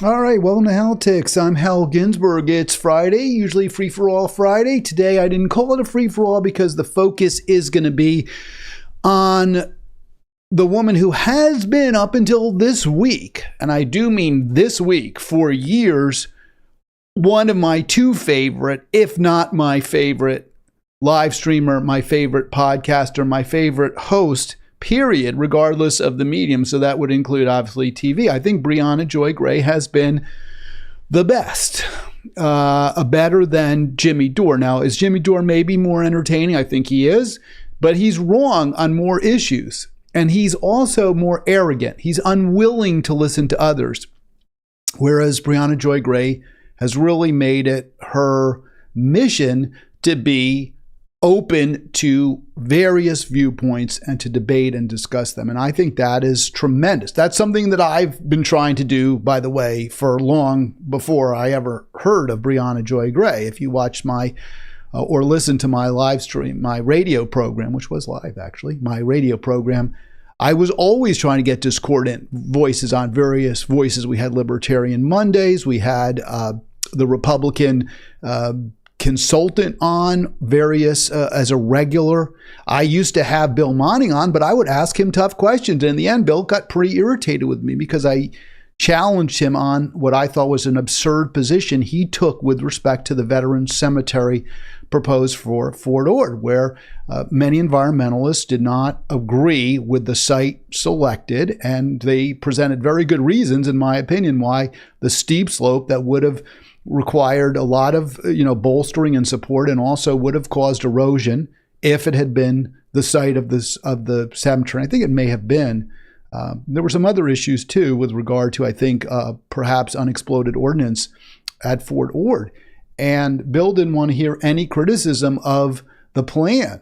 All right, welcome to Halitics. I'm Hal Ginsberg. It's Friday, usually free-for-all Friday. Today I didn't call it a free-for-all because the focus is going to be on the woman who has been up until this week, and I do mean this week, for years, one of my two favorite, if not my favorite live streamer, my favorite podcaster, my favorite host, period, regardless of the medium. So that would include, obviously, TV. I think Briahna Joy Gray has been the best, better than Jimmy Dore. Now, is Jimmy Dore maybe more entertaining? I think he is, but he's wrong on more issues. And he's also more arrogant. He's unwilling to listen to others. Whereas Briahna Joy Gray has really made it her mission to be open to various viewpoints and to debate and discuss them. And I think that is tremendous. That's something that I've been trying to do, by the way, for long before I ever heard of Briahna Joy Gray. If you watch my or listen to my live stream, my radio program, which was live actually, my radio program, I was always trying to get discordant voices on various voices. We had Libertarian Mondays. We had the Republican consultant on various as a regular. I used to have Bill Monning on, but I would ask him tough questions. And in the end, Bill got pretty irritated with me because I challenged him on what I thought was an absurd position he took with respect to the Veterans Cemetery proposed for Fort Ord, where many environmentalists did not agree with the site selected, and they presented very good reasons, in my opinion, why the steep slope that would have required a lot of bolstering and support, and also would have caused erosion if it had been the site of the cemetery. I think it may have been. There were some other issues too with regard to, I think, perhaps unexploded ordnance at Fort Ord. And Bill didn't want to hear any criticism of the plan.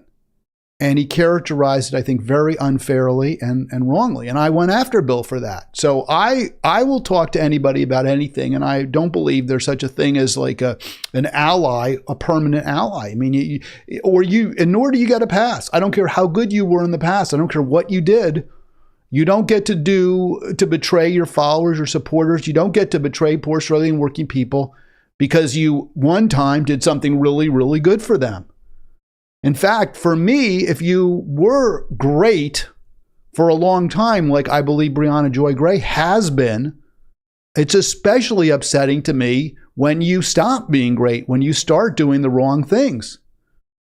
And he characterized it, I think, very unfairly and wrongly. And I went after Bill for that. So I will talk to anybody about anything. And I don't believe there's such a thing as like an ally, a permanent ally. I mean, nor do you get a pass. I don't care how good you were in the past. I don't care what you did. You don't get to betray your followers or supporters. You don't get to betray poor, struggling, working people because you one time did something really, really good for them. In fact, for me, if you were great for a long time, like I believe Briahna Joy Gray has been, it's especially upsetting to me when you stop being great, when you start doing the wrong things.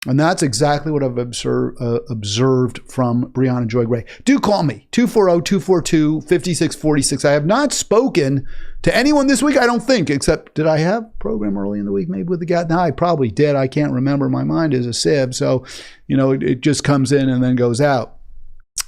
And that's exactly what I've observed from Briahna Joy Gray. Do call me, 240-242-5646. I have not spoken to anyone this week, I don't think, except did I have a program early in the week maybe with the guy? No, I probably did. I can't remember. My mind is a sieve. So, it just comes in and then goes out.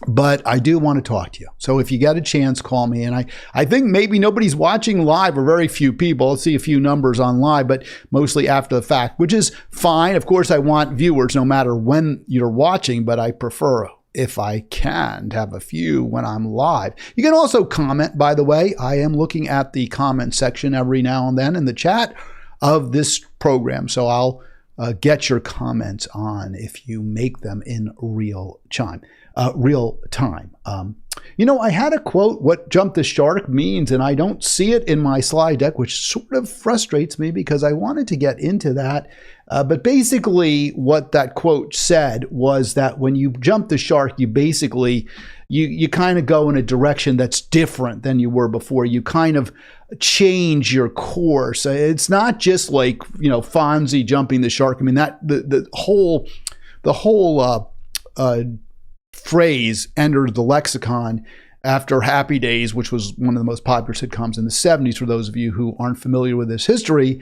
But I do want to talk to you. So if you get a chance, call me. And I think maybe nobody's watching live, or very few people. I'll see a few numbers on live, but mostly after the fact, which is fine. Of course, I want viewers no matter when you're watching, but I prefer, if I can, to have a few when I'm live. You can also comment, by the way. I am looking at the comment section every now and then in the chat of this program. So I'll get your comments on if you make them in real time. I had a quote, what jump the shark means, and I don't see it in my slide deck, which sort of frustrates me because I wanted to get into that. But basically what that quote said was that when you jump the shark, you basically, you kind of go in a direction that's different than you were before. You kind of change your course. It's not just like, Fonzie jumping the shark. I mean, that the whole phrase entered the lexicon after Happy Days, which was one of the most popular sitcoms in the 70s, for those of you who aren't familiar with this history,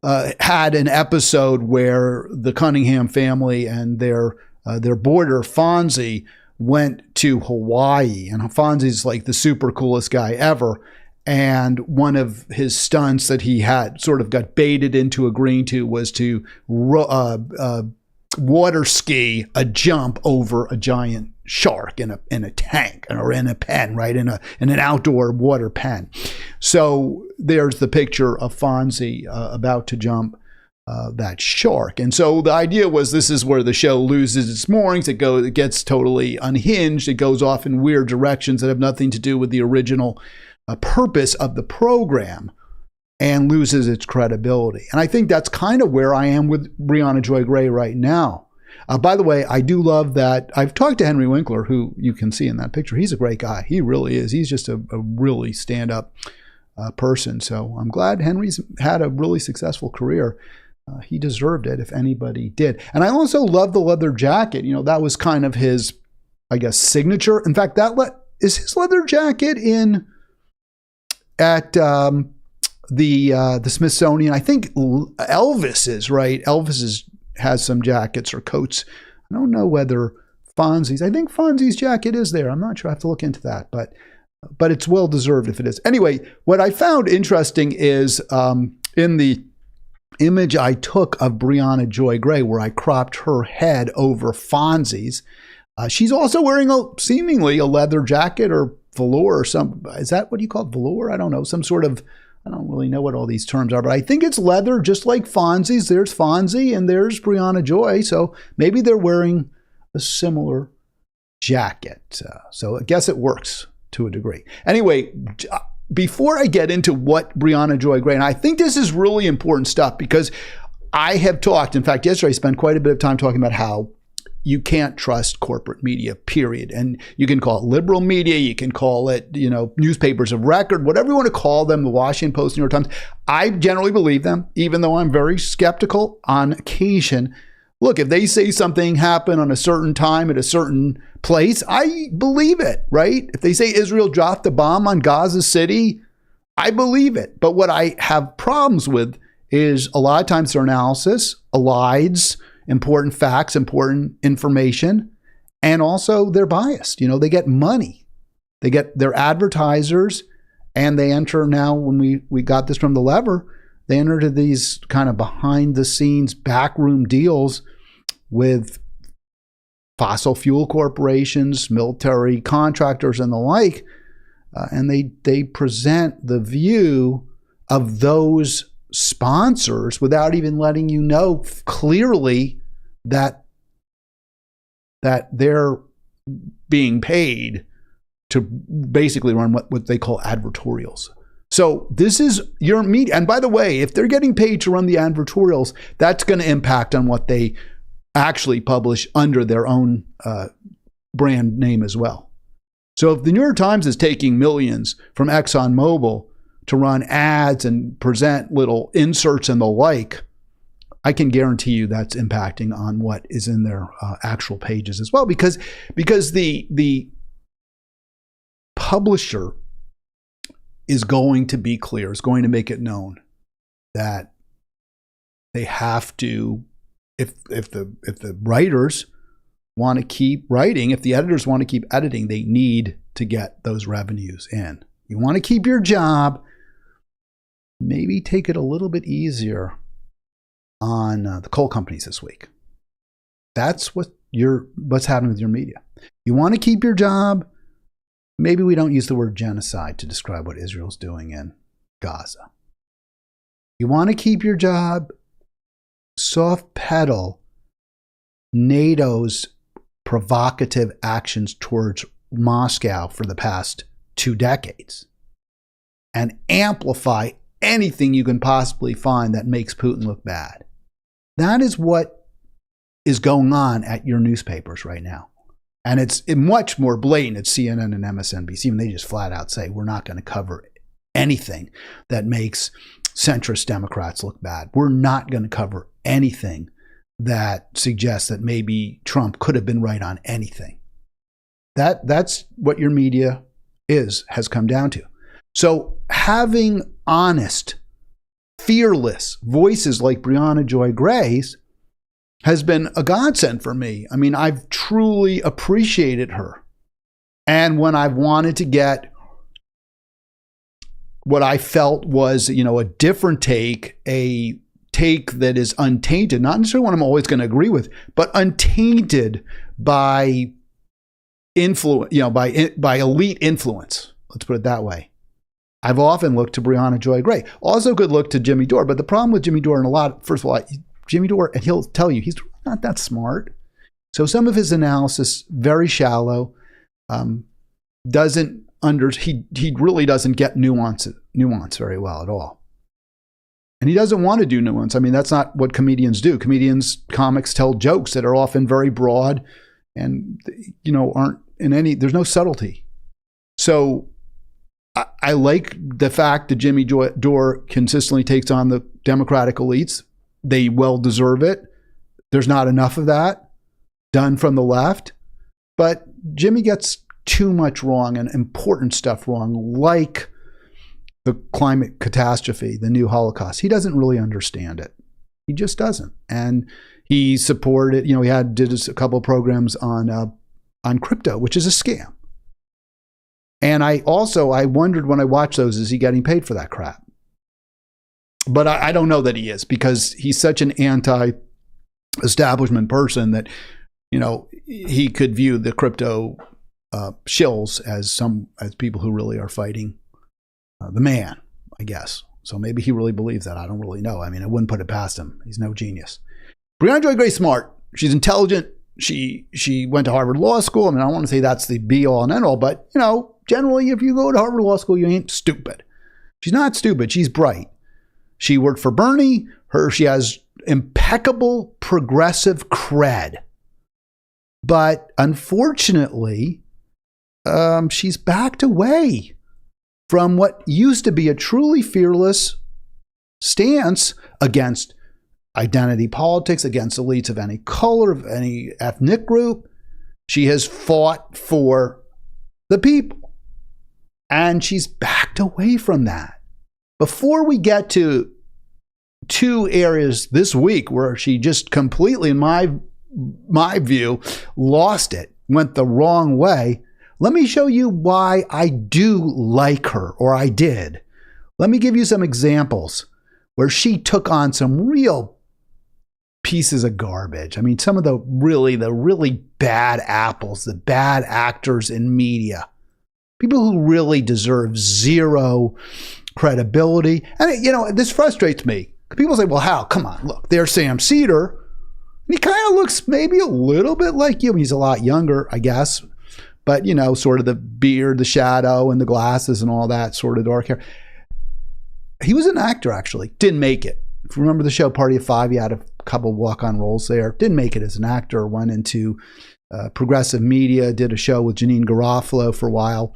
had an episode where the Cunningham family and their boarder, Fonzie, went to Hawaii. And Fonzie's like the super coolest guy ever. And one of his stunts that he had sort of got baited into agreeing to was to water ski a jump over a giant shark in a tank or in a pen, right? In an outdoor water pen. So there's the picture of Fonzie about to jump that shark. And so the idea was this is where the show loses its moorings. It gets totally unhinged. It goes off in weird directions that have nothing to do with the original purpose of the program and loses its credibility. And I think that's kind of where I am with Briahna Joy Gray right now. By the way, I do love that. I've talked to Henry Winkler, who you can see in that picture. He's a great guy. He really is. He's just a really stand-up person. So I'm glad Henry's had a really successful career. He deserved it if anybody did. And I also love the leather jacket. You know, that was kind of his, I guess, signature. In fact, is his leather jacket at the Smithsonian. I think Elvis is, right? Elvis has some jackets or coats. I don't know whether Fonzie's. I think Fonzie's jacket is there. I'm not sure. I have to look into that, but it's well deserved if it is. Anyway, what I found interesting is in the image I took of Briahna Joy Gray, where I cropped her head over Fonzie's. She's also wearing seemingly a leather jacket or velour or some. Is that what you call it? Velour? I don't know. Some sort of. I don't really know what all these terms are, but I think it's leather, just like Fonzie's. There's Fonzie and there's Briahna Joy. So maybe they're wearing a similar jacket. So I guess it works to a degree. Anyway, before I get into what Briahna Joy Gray, and I think this is really important stuff because I have talked, in fact, yesterday I spent quite a bit of time talking about how you can't trust corporate media, period. And you can call it liberal media, you can call it, newspapers of record, whatever you want to call them, the Washington Post, New York Times. I generally believe them, even though I'm very skeptical on occasion. Look, if they say something happened on a certain time at a certain place, I believe it, right? If they say Israel dropped a bomb on Gaza City, I believe it. But what I have problems with is a lot of times their analysis elides important facts, important information, and also they're biased. They get money. They get their advertisers, and they enter now, when we got this from The Lever, they enter into these kind of behind-the-scenes backroom deals with fossil fuel corporations, military contractors, and the like, and they present the view of those sponsors without even letting you know clearly that they're being paid to basically run what they call advertorials. So this is your media. And by the way, if they're getting paid to run the advertorials, that's going to impact on what they actually publish under their own brand name as well. So if the New York Times is taking millions from ExxonMobil to run ads and present little inserts and the like, I can guarantee you that's impacting on what is in their actual pages as well, because the publisher is going to be clear, is going to make it known that they have to, if the writers want to keep writing, if the editors want to keep editing, they need to get those revenues in. You want to keep your job, maybe take it a little bit easier on the coal companies this week. That's what's happening with your media. You want to keep your job, maybe we don't use the word genocide to describe what Israel's doing in Gaza. You want to keep your job, soft pedal NATO's provocative actions towards Moscow for the past 2 decades and amplify anything you can possibly find that makes Putin look bad. That is what is going on at your newspapers right now. And it's much more blatant at CNN and MSNBC. And they just flat out say, we're not going to cover anything that makes centrist Democrats look bad. We're not going to cover anything that suggests that maybe Trump could have been right on anything. That's what your media has come down to. So having honest, fearless voices like Briahna Joy Gray's has been a godsend for me. I mean, I've truly appreciated her. And when I've wanted to get what I felt was, a different take, a take that is untainted, not necessarily one I'm always going to agree with, but untainted by influence, by elite influence. Let's put it that way. I've often looked to Briahna Joy Gray. Also could look to Jimmy Dore, but the problem with Jimmy Dore, first of all, Jimmy Dore, and he'll tell you, he's not that smart. So some of his analysis, very shallow, doesn't he really doesn't get nuance very well at all. And he doesn't want to do nuance. I mean, that's not what comedians do. Comics tell jokes that are often very broad and, aren't in any, there's no subtlety. So I like the fact that Jimmy Dore consistently takes on the Democratic elites. They well deserve it. There's not enough of that done from the left. But Jimmy gets too much wrong and important stuff wrong, like the climate catastrophe, the new Holocaust. He doesn't really understand it. He just doesn't. And he supported, he did a couple of programs on crypto, which is a scam. And I wondered when I watched those, is he getting paid for that crap? But I don't know that he is, because he's such an anti-establishment person that, he could view the crypto shills as people who really are fighting the man, I guess. So maybe he really believes that. I don't really know. I mean, I wouldn't put it past him. He's no genius. Briahna Joy Gray, smart. She's intelligent. She went to Harvard Law School. I mean, I don't want to say that's the be all and end all, but generally, if you go to Harvard Law School, you ain't stupid. She's not stupid. She's bright. She worked for Bernie. She has impeccable progressive cred. But unfortunately, she's backed away from what used to be a truly fearless stance against identity politics, against elites of any color, of any ethnic group. She has fought for the people. And she's backed away from that. Before we get to two areas this week where she just completely, in my view, lost it, went the wrong way, let me show you why I do like her, or I did. Let me give you some examples where she took on some real pieces of garbage. I mean, some of the really bad apples, the bad actors in media. People who really deserve zero credibility. And, this frustrates me. People say, well, Hal, come on, look, there's Sam Cedar. And he kind of looks maybe a little bit like you. He's a lot younger, I guess. But, sort of the beard, the shadow, and the glasses and all that sort of dark hair. He was an actor, actually. Didn't make it. If you remember the show Party of Five, he had a couple walk-on roles there. Didn't make it as an actor. Went into progressive media, did a show with Janine Garofalo for a while.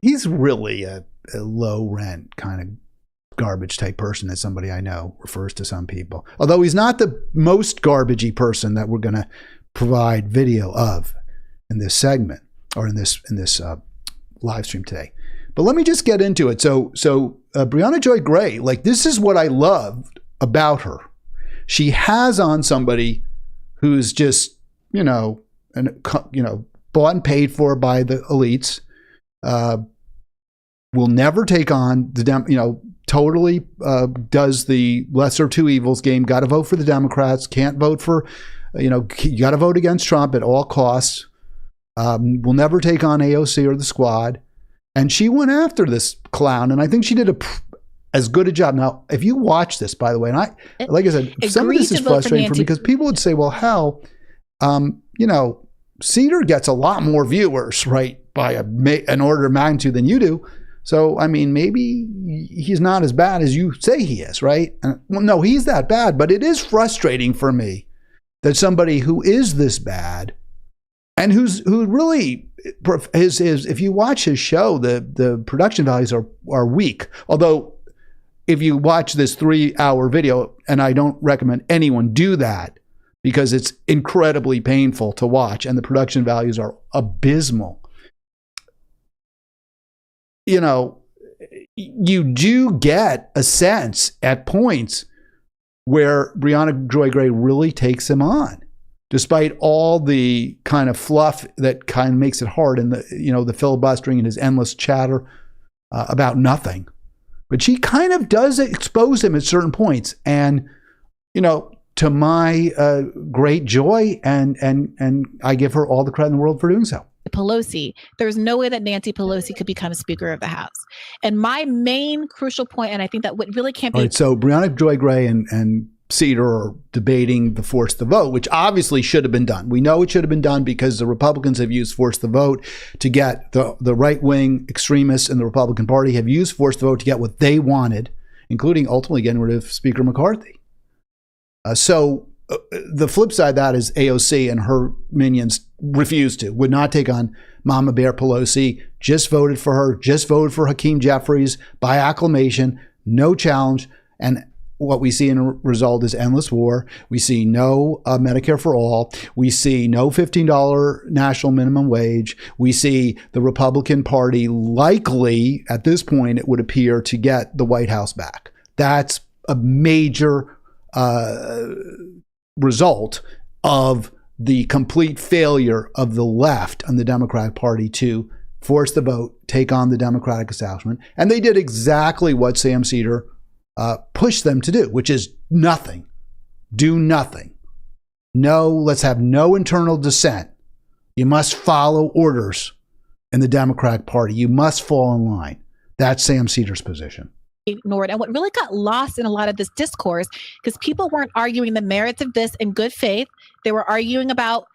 He's really a low-rent kind of garbage type person, as somebody I know refers to some people. Although he's not the most garbagey person that we're going to provide video of in this segment or in this live stream today. But let me just get into it. So Briahna Joy Gray, this is what I loved about her. She has on somebody who's just, bought and paid for by the elites, will never take on the, totally does the lesser two evils game. Got to vote for the Democrats. Can't vote for, you got to vote against Trump at all costs. Will never take on AOC or the squad. And she went after this clown, and I think she did as good a job. Now, if you watch this, by the way, and like I said, some of this is frustrating for me because people would say, well, Hal, Cedar gets a lot more viewers, right, by an order of magnitude than you do. So, I mean, maybe he's not as bad as you say he is, right? Well, no, he's that bad, but it is frustrating for me that somebody who is this bad and who really if you watch his show, the production values are weak. Although if you watch this 3-hour video, and I don't recommend anyone do that because it's incredibly painful to watch and the production values are abysmal. You do get a sense at points where Briahna Joy Gray really takes him on, despite all the kind of fluff that kind of makes it hard and the filibustering and his endless chatter about nothing. But she kind of does expose him at certain points, and to my great joy, and I give her all the credit in the world for doing so. Pelosi, there's no way that Nancy Pelosi could become Speaker of the House. And my main crucial point, and I think that what really can't be. All right, so Briahna Joy Gray and Cedar are debating the force the vote, which obviously should have been done. We know it should have been done because the Republicans have used force the vote to get the right-wing extremists in the Republican Party have used force the vote to get what they wanted, including ultimately getting rid of Speaker McCarthy. So the flip side of that is AOC and her minions would not take on Mama Bear Pelosi, just voted for her, just voted for Hakeem Jeffries by acclamation, no challenge. And what we see in a result is endless war. We see no Medicare for all. We see no $15 national minimum wage. We see the Republican Party likely, at this point, it would appear, to get the White House back. That's a major result of the complete failure of the left and the Democratic Party to force the vote, take on the Democratic establishment. And they did exactly what Sam Cedar pushed them to do, which is nothing. Do nothing. No, let's have no internal dissent. You must follow orders in the Democratic Party. You must fall in line. That's Sam Cedar's position. Ignored. And what really got lost in a lot of this discourse, because people weren't arguing the merits of this in good faith. They were arguing about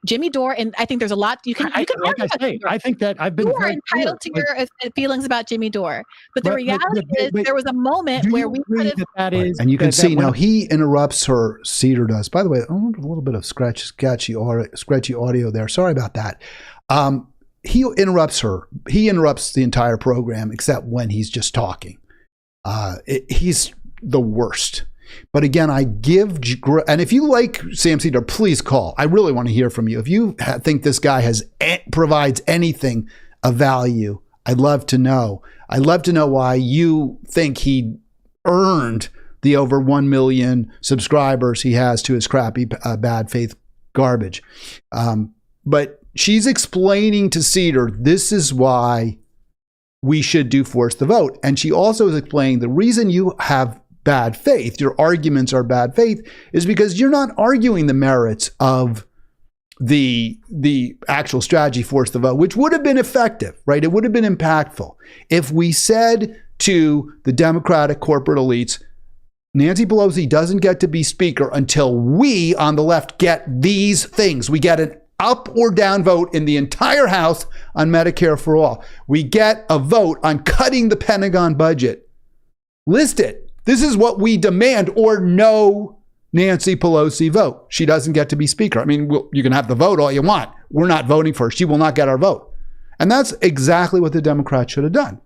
Jimmy Dore, and I think there's a lot you can like I say, I think that I've been very entitled to your feelings about Jimmy Dore, but the reality is there was a moment where we could have. That is, and you can see now he interrupts her. Cedar does. By the way, a little bit of scratchy audio there. Sorry about that. He interrupts her. He interrupts the entire program except when he's just talking. He's the worst. But again, I give, and if you like Sam Cedar, please call. I really want to hear from you. If you think this guy provides anything of value, I'd love to know. I'd love to know why you think he earned the over 1 million subscribers he has to his crappy, bad faith garbage. But she's explaining to Cedar, this is why we should do force the vote. And she also is explaining the reason you have bad faith, your arguments are bad faith, is because you're not arguing the merits of the actual strategy force the vote, which would have been effective, right? It would have been impactful if we said to the Democratic corporate elites, Nancy Pelosi doesn't get to be speaker until we on the left get these things. We get an up or down vote in the entire House on Medicare for all. We get a vote on cutting the Pentagon budget. List it. This is what we demand, or no Nancy Pelosi vote. She doesn't get to be speaker. I mean, you can have the vote all you want. We're not voting for her. She will not get our vote. And that's exactly what the Democrats should have done.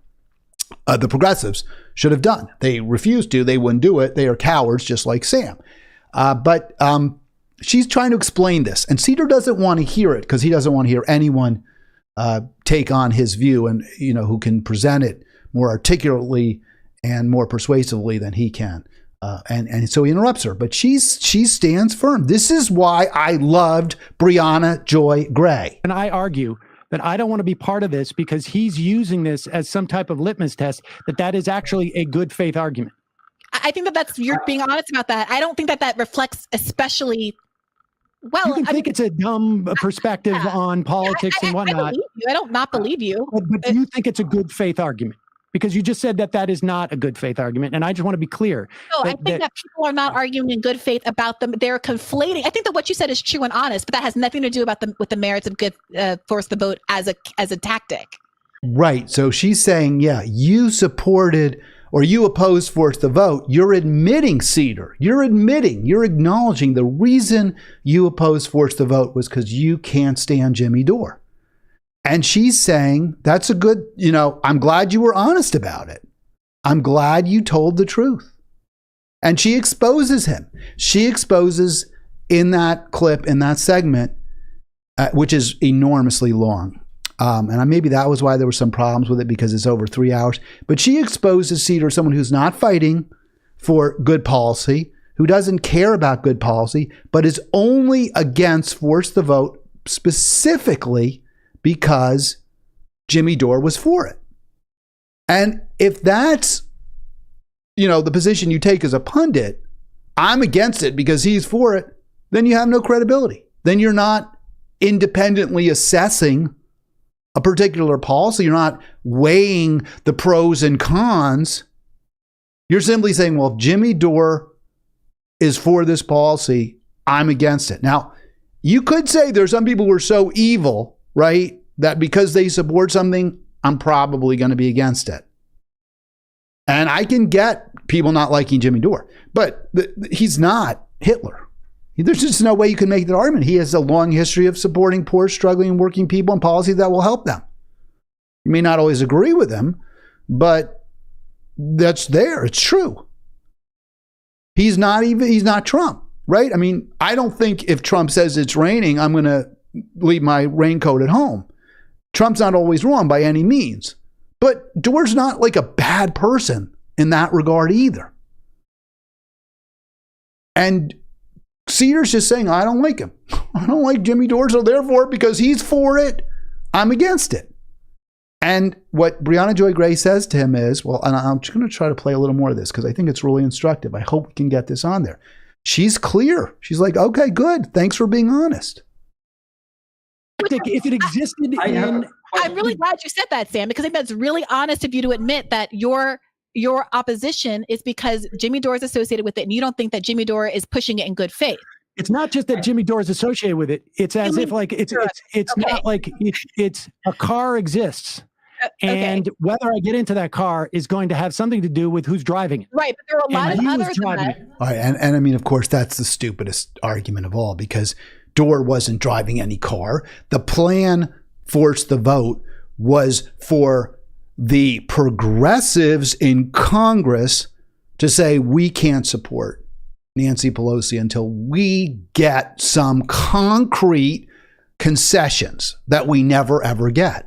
The progressives should have done. They refused to. They wouldn't do it. They are cowards, just like Sam. But she's trying to explain this. And Cedar doesn't want to hear it because he doesn't want to hear anyone take on his view and, who can present it more articulately and more persuasively than he can. And so he interrupts her, but she stands firm. This is why I loved Briahna Joy Gray. And I argue that I don't want to be part of this because he's using this as some type of litmus test, that is actually a good faith argument. I think you're being honest about that. I don't think that reflects especially well. You can think it's a dumb perspective on politics and whatnot. I believe you. I don't not believe you. But do you think it's a good faith argument? Because you just said that is not a good faith argument. And I just want to be clear. No, I think that people are not arguing in good faith about them. They're conflating. I think that what you said is true and honest, but that has nothing to do with the merits of good force the vote as a tactic. Right. So she's saying, yeah, you supported or you opposed force the vote. You're admitting, Cedar. You're acknowledging the reason you opposed force the vote was because you can't stand Jimmy Dore. And she's saying, that's a good, I'm glad you were honest about it. I'm glad you told the truth. And she exposes him. She exposes in that clip, in that segment, which is enormously long. And maybe that was why there were some problems with it because it's over 3 hours. But she exposes Cedar, someone who's not fighting for good policy, who doesn't care about good policy, but is only against force the vote specifically because Jimmy Dore was for it. And if that's, the position you take as a pundit, I'm against it because he's for it, then you have no credibility. Then you're not independently assessing a particular policy. You're not weighing the pros and cons. You're simply saying, well, if Jimmy Dore is for this policy, I'm against it. Now, you could say there's some people who are so evil, right, that because they support something, I'm probably going to be against it. And I can get people not liking Jimmy Dore, but he's not Hitler. There's just no way you can make that argument. He has a long history of supporting poor, struggling, working people and policies that will help them. You may not always agree with him, but that's there. It's true. He's not Trump, right? I mean, I don't think if Trump says it's raining, I'm going to leave my raincoat at home. Trump's not always wrong by any means. But Dore's not like a bad person in that regard either. And Cedar's just saying, I don't like him. I don't like Jimmy Dore, so therefore, because he's for it, I'm against it. And what Briahna Joy Gray says to him is, well, and I'm just going to try to play a little more of this because I think it's really instructive. I hope we can get this on there. She's clear. She's like, okay, good. Thanks for being honest. If it existed I'm really glad you said that, Sam, because I think that's really honest of you to admit that your opposition is because Jimmy Dore is associated with it, and you don't think that Jimmy Dore is pushing it in good faith. It's not just that Jimmy Dore is associated with it. It's as if like it's okay. Not like it's a car exists. And whether I get into that car is going to have something to do with who's driving it. Right, but there are a lot of others than that. All right, and I mean, of course, that's the stupidest argument of all because Dore wasn't driving any car. The plan forced the vote was for the progressives in Congress to say we can't support Nancy Pelosi until we get some concrete concessions that we never ever get.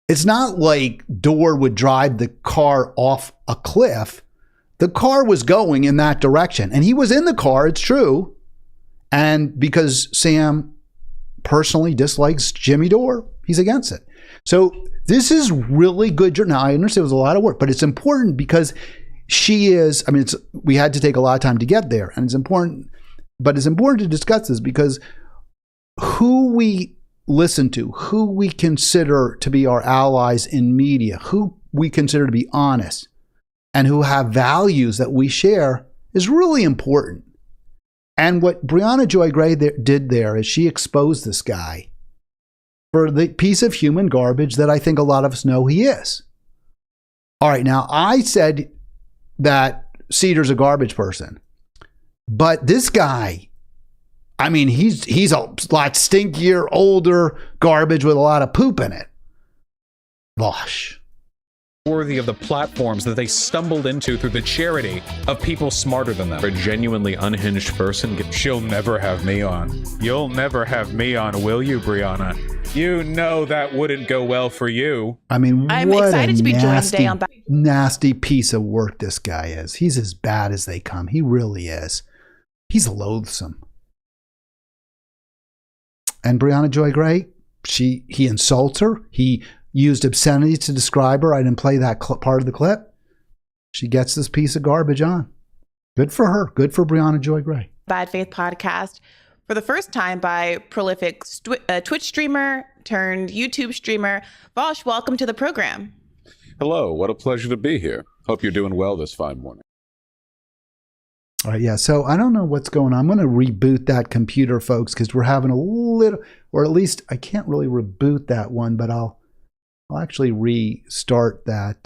It's not like Dore would drive the car off a cliff. The car was going in that direction. And he was in the car, it's true. And because Sam personally dislikes Jimmy Dore, he's against it. So this is really good. Now, I understand it was a lot of work, but it's important because she is, I mean, we had to take a lot of time to get there. And it's important, but it's important to discuss this because who we listen to, who we consider to be our allies in media, who we consider to be honest, and who have values that we share is really important. And what Briahna Joy Gray did there is she exposed this guy for the piece of human garbage that I think a lot of us know he is. All right, now I said that Cedar's a garbage person, but this guy, I mean, he's a lot stinkier, older garbage with a lot of poop in it. Gosh. Worthy of the platforms that they stumbled into through the charity of people smarter than them. For a genuinely unhinged person, she'll never have me on. You'll never have me on, will you, Briahna? You know that wouldn't go well for you. I mean, I'm what excited a to be joined today on nasty piece of work this guy is. He's as bad as they come. He really is. He's loathsome. And Briahna Joy Gray, he insults her. He used obscenity to describe her. I didn't play that part of the clip. She gets this piece of garbage on. Good for her. Good for Briahna Joy Gray. Bad Faith podcast for the first time by prolific Twitch streamer turned YouTube streamer. Vosh, welcome to the program. Hello, what a pleasure to be here. Hope you're doing well this fine morning. All right, yeah, so I don't know what's going on. I'm going to reboot that computer, folks, because we're having a little, or at least I can't really reboot that one, but I'll actually restart that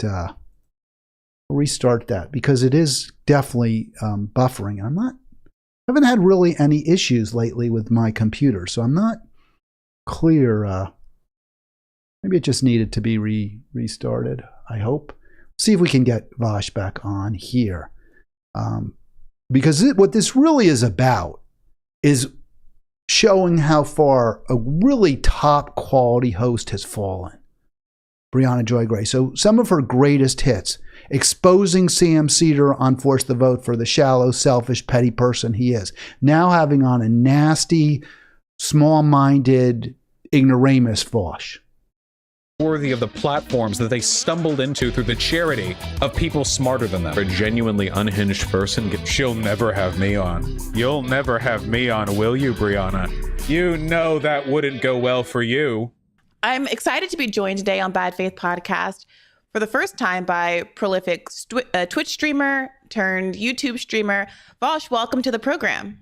because it is definitely buffering. And I haven't had really any issues lately with my computer, so I'm not clear. Maybe it just needed to be restarted, I hope. See if we can get Vosh back on here. Because what this really is about is showing how far a really top quality host has fallen. Briahna Joy Gray. So some of her greatest hits, exposing Sam Cedar on Force the Vote for the shallow, selfish, petty person he is. Now having on a nasty, small-minded, ignoramus Vosh. Worthy of the platforms that they stumbled into through the charity of people smarter than them. For a genuinely unhinged person, she'll never have me on. You'll never have me on, will you, Briahna? You know that wouldn't go well for you. I'm excited to be joined today on Bad Faith podcast for the first time by prolific Twitch streamer turned YouTube streamer. Vosh, welcome to the program.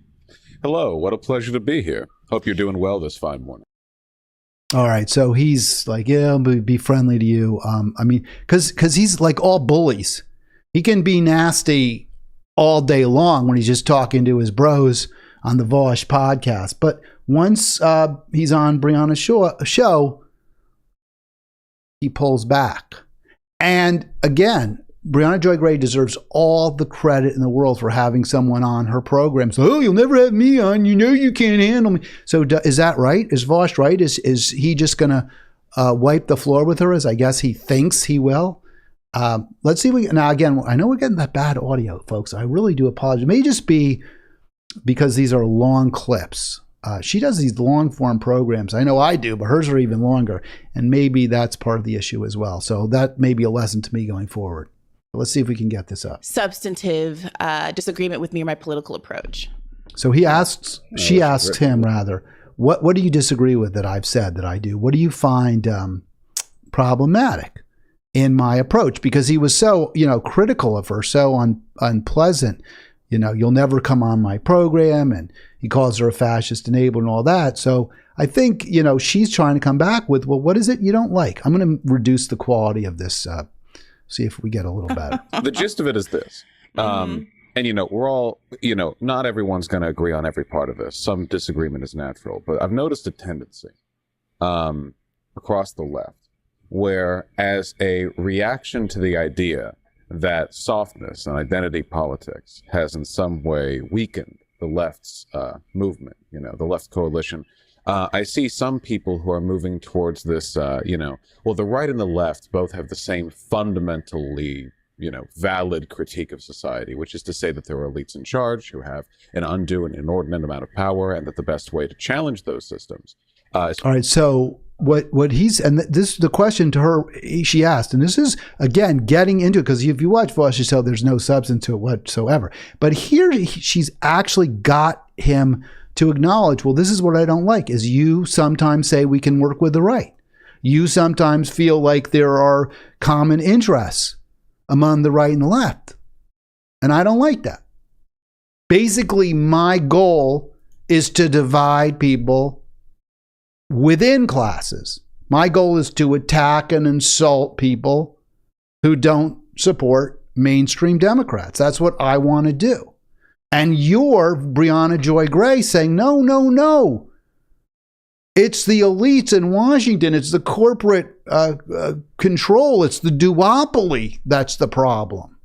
Hello, what a pleasure to be here. Hope you're doing well this fine morning. All right, so he's like, yeah, I'll be friendly to you. I mean, because he's like all bullies. He can be nasty all day long when he's just talking to his bros on the Vosh podcast. But once he's on Briahna's show, he pulls back. And again, Briahna Joy Gray deserves all the credit in the world for having someone on her program. So, oh, you'll never have me on. You know you can't handle me. So is that right? Is Vosh right? Is he just going to wipe the floor with her as I guess he thinks he will? Let's see. Now, again, I know we're getting that bad audio, folks. I really do apologize. It may just be because these are long clips. She does these long form programs. I know I do, but hers are even longer. And maybe that's part of the issue as well. So that may be a lesson to me going forward. Let's see if we can get this up. Substantive disagreement with me or my political approach. So she asks him rather, what do you disagree with that I've said that I do? What do you find problematic in my approach? Because he was so, critical of her, so unpleasant. You'll never come on my program, and he calls her a fascist enabler and all that. So I think, she's trying to come back with, well, what is it you don't like? I'm going to reduce the quality of this. See if we get a little better. The gist of it is this. And, we're all, not everyone's going to agree on every part of this. Some disagreement is natural. But I've noticed a tendency across the left where, as a reaction to the idea that softness and identity politics has in some way weakened the left's movement, the left coalition, I see some people who are moving towards this, well, the right and the left both have the same fundamentally, valid critique of society, which is to say that there are elites in charge who have an undue and inordinate amount of power, and that the best way to challenge those systems is... All right, so what he's, and this is the question to her, she asked, and this is, again, getting into it, because if you watch Vosh, you tell there's no substance to it whatsoever. But here, she's actually got him to acknowledge, well, this is what I don't like, is you sometimes say we can work with the right. You sometimes feel like there are common interests among the right and the left. And I don't like that. Basically, my goal is to divide people within classes. My goal is to attack and insult people who don't support mainstream Democrats. That's what I want to do. And you're Briahna Joy Gray saying, no. It's the elites in Washington. It's the corporate control. It's the duopoly that's the problem.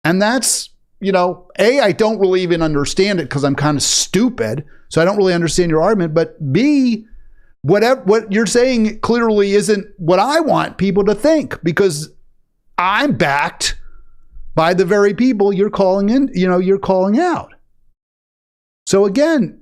And that's, A, I don't really even understand it because I'm kind of stupid. So I don't really understand your argument. But B, what you're saying clearly isn't what I want people to think, because I'm backed by the very people you're calling in, you're calling out. So again,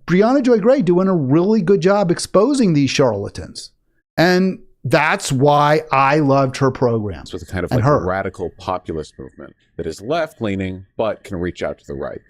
Briahna Joy Gray doing a really good job exposing these charlatans. And that's why I loved her program. With a kind of like a radical populist movement that is left-leaning, but can reach out to the right,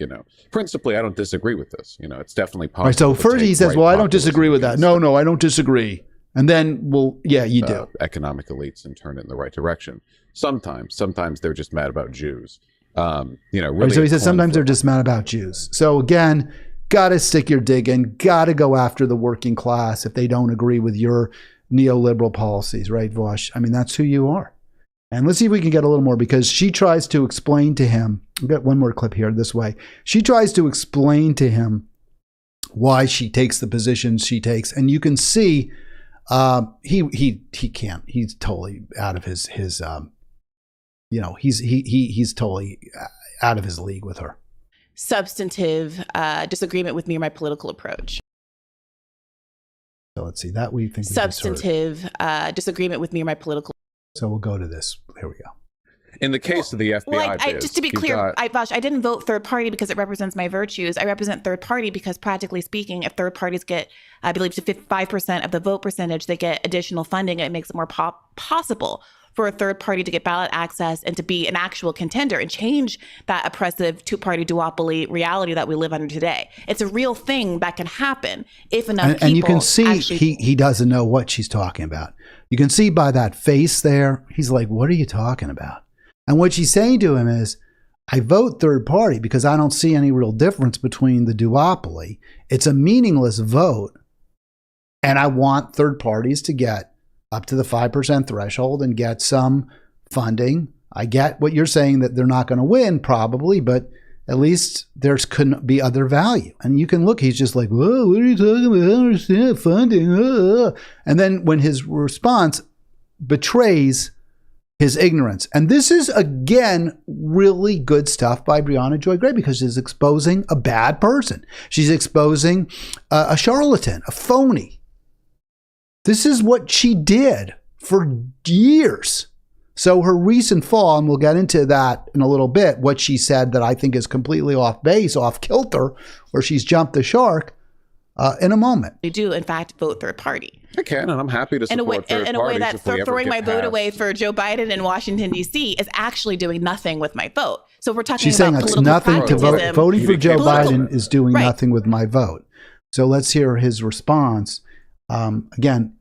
Principally, I don't disagree with this. It's definitely possible. Right, so first he says, well, I don't disagree with that. No, I don't disagree. And then, well, yeah, you do. Economic elites and turn it in the right direction. Sometimes they're just mad about Jews. Really. So he says sometimes they're just mad about Jews. So again, got to stick your dig in, got to go after the working class if they don't agree with your neoliberal policies, right, Vosh? I mean, that's who you are. And let's see if we can get a little more, because she tries to explain to him. I've got one more clip here this way. She tries to explain to him why she takes the positions she takes. And you can see he can't. He's totally out of his he's totally out of his league with her. Substantive disagreement with me or my political approach. So let's see that we think substantive disagreement with me or my political. So we'll go to this. Here we go. In the case of the FBI, just to be clear, Vosh, I didn't vote third party because it represents my virtues. I represent third party because, practically speaking, if third parties get, I believe, to 5% of the vote percentage, they get additional funding. It makes it more possible for a third party to get ballot access and to be an actual contender and change that oppressive two-party duopoly reality that we live under today. It's a real thing that can happen if enough people. And you can see he doesn't know what she's talking about. You can see by that face there, he's like, what are you talking about? And what she's saying to him is, I vote third party because I don't see any real difference between the duopoly. It's a meaningless vote. And I want third parties to get up to the 5% threshold and get some funding. I get what you're saying, that they're not going to win probably, but at least there could be other value. And you can look, he's just like, whoa, what are you talking about? I don't understand funding. And then when his response betrays his ignorance. And this is, again, really good stuff by Briahna Joy Gray, because she's exposing a bad person. She's exposing a charlatan, a phony. This is what she did for years. So her recent fall, and we'll get into that in a little bit, what she said that I think is completely off base, off kilter, where she's jumped the shark, in a moment. We do, in fact, vote third party. I can, and I'm happy to support third in a way parties that if we throwing ever my get vote past- away for Joe Biden in Washington, D.C. is actually doing nothing with my vote. So if we're talking She's about saying it's political nothing to vote. pragmatism, Voting for Joe Biden is doing Right. nothing with my vote. So let's hear his response. Again,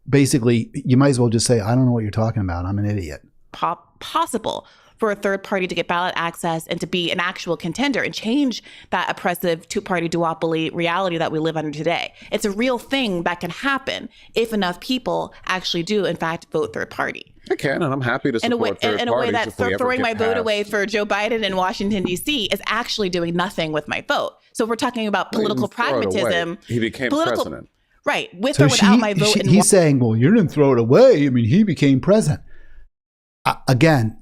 basically, you might as well just say, I don't know what you're talking about. I'm an idiot. possible for a third party to get ballot access and to be an actual contender and change that oppressive two-party duopoly reality that we live under today. It's a real thing that can happen if enough people actually do, in fact, vote third party. I can, and I'm happy to support third in a way parties that if we ever throwing get my vote past- away for Joe Biden in Washington, D.C. is actually doing nothing with my vote. So if we're talking about political He didn't throw it away. pragmatism. He became president. Right, with So or without my vote. he's saying, well, you didn't throw it away. I mean, he became president. Again,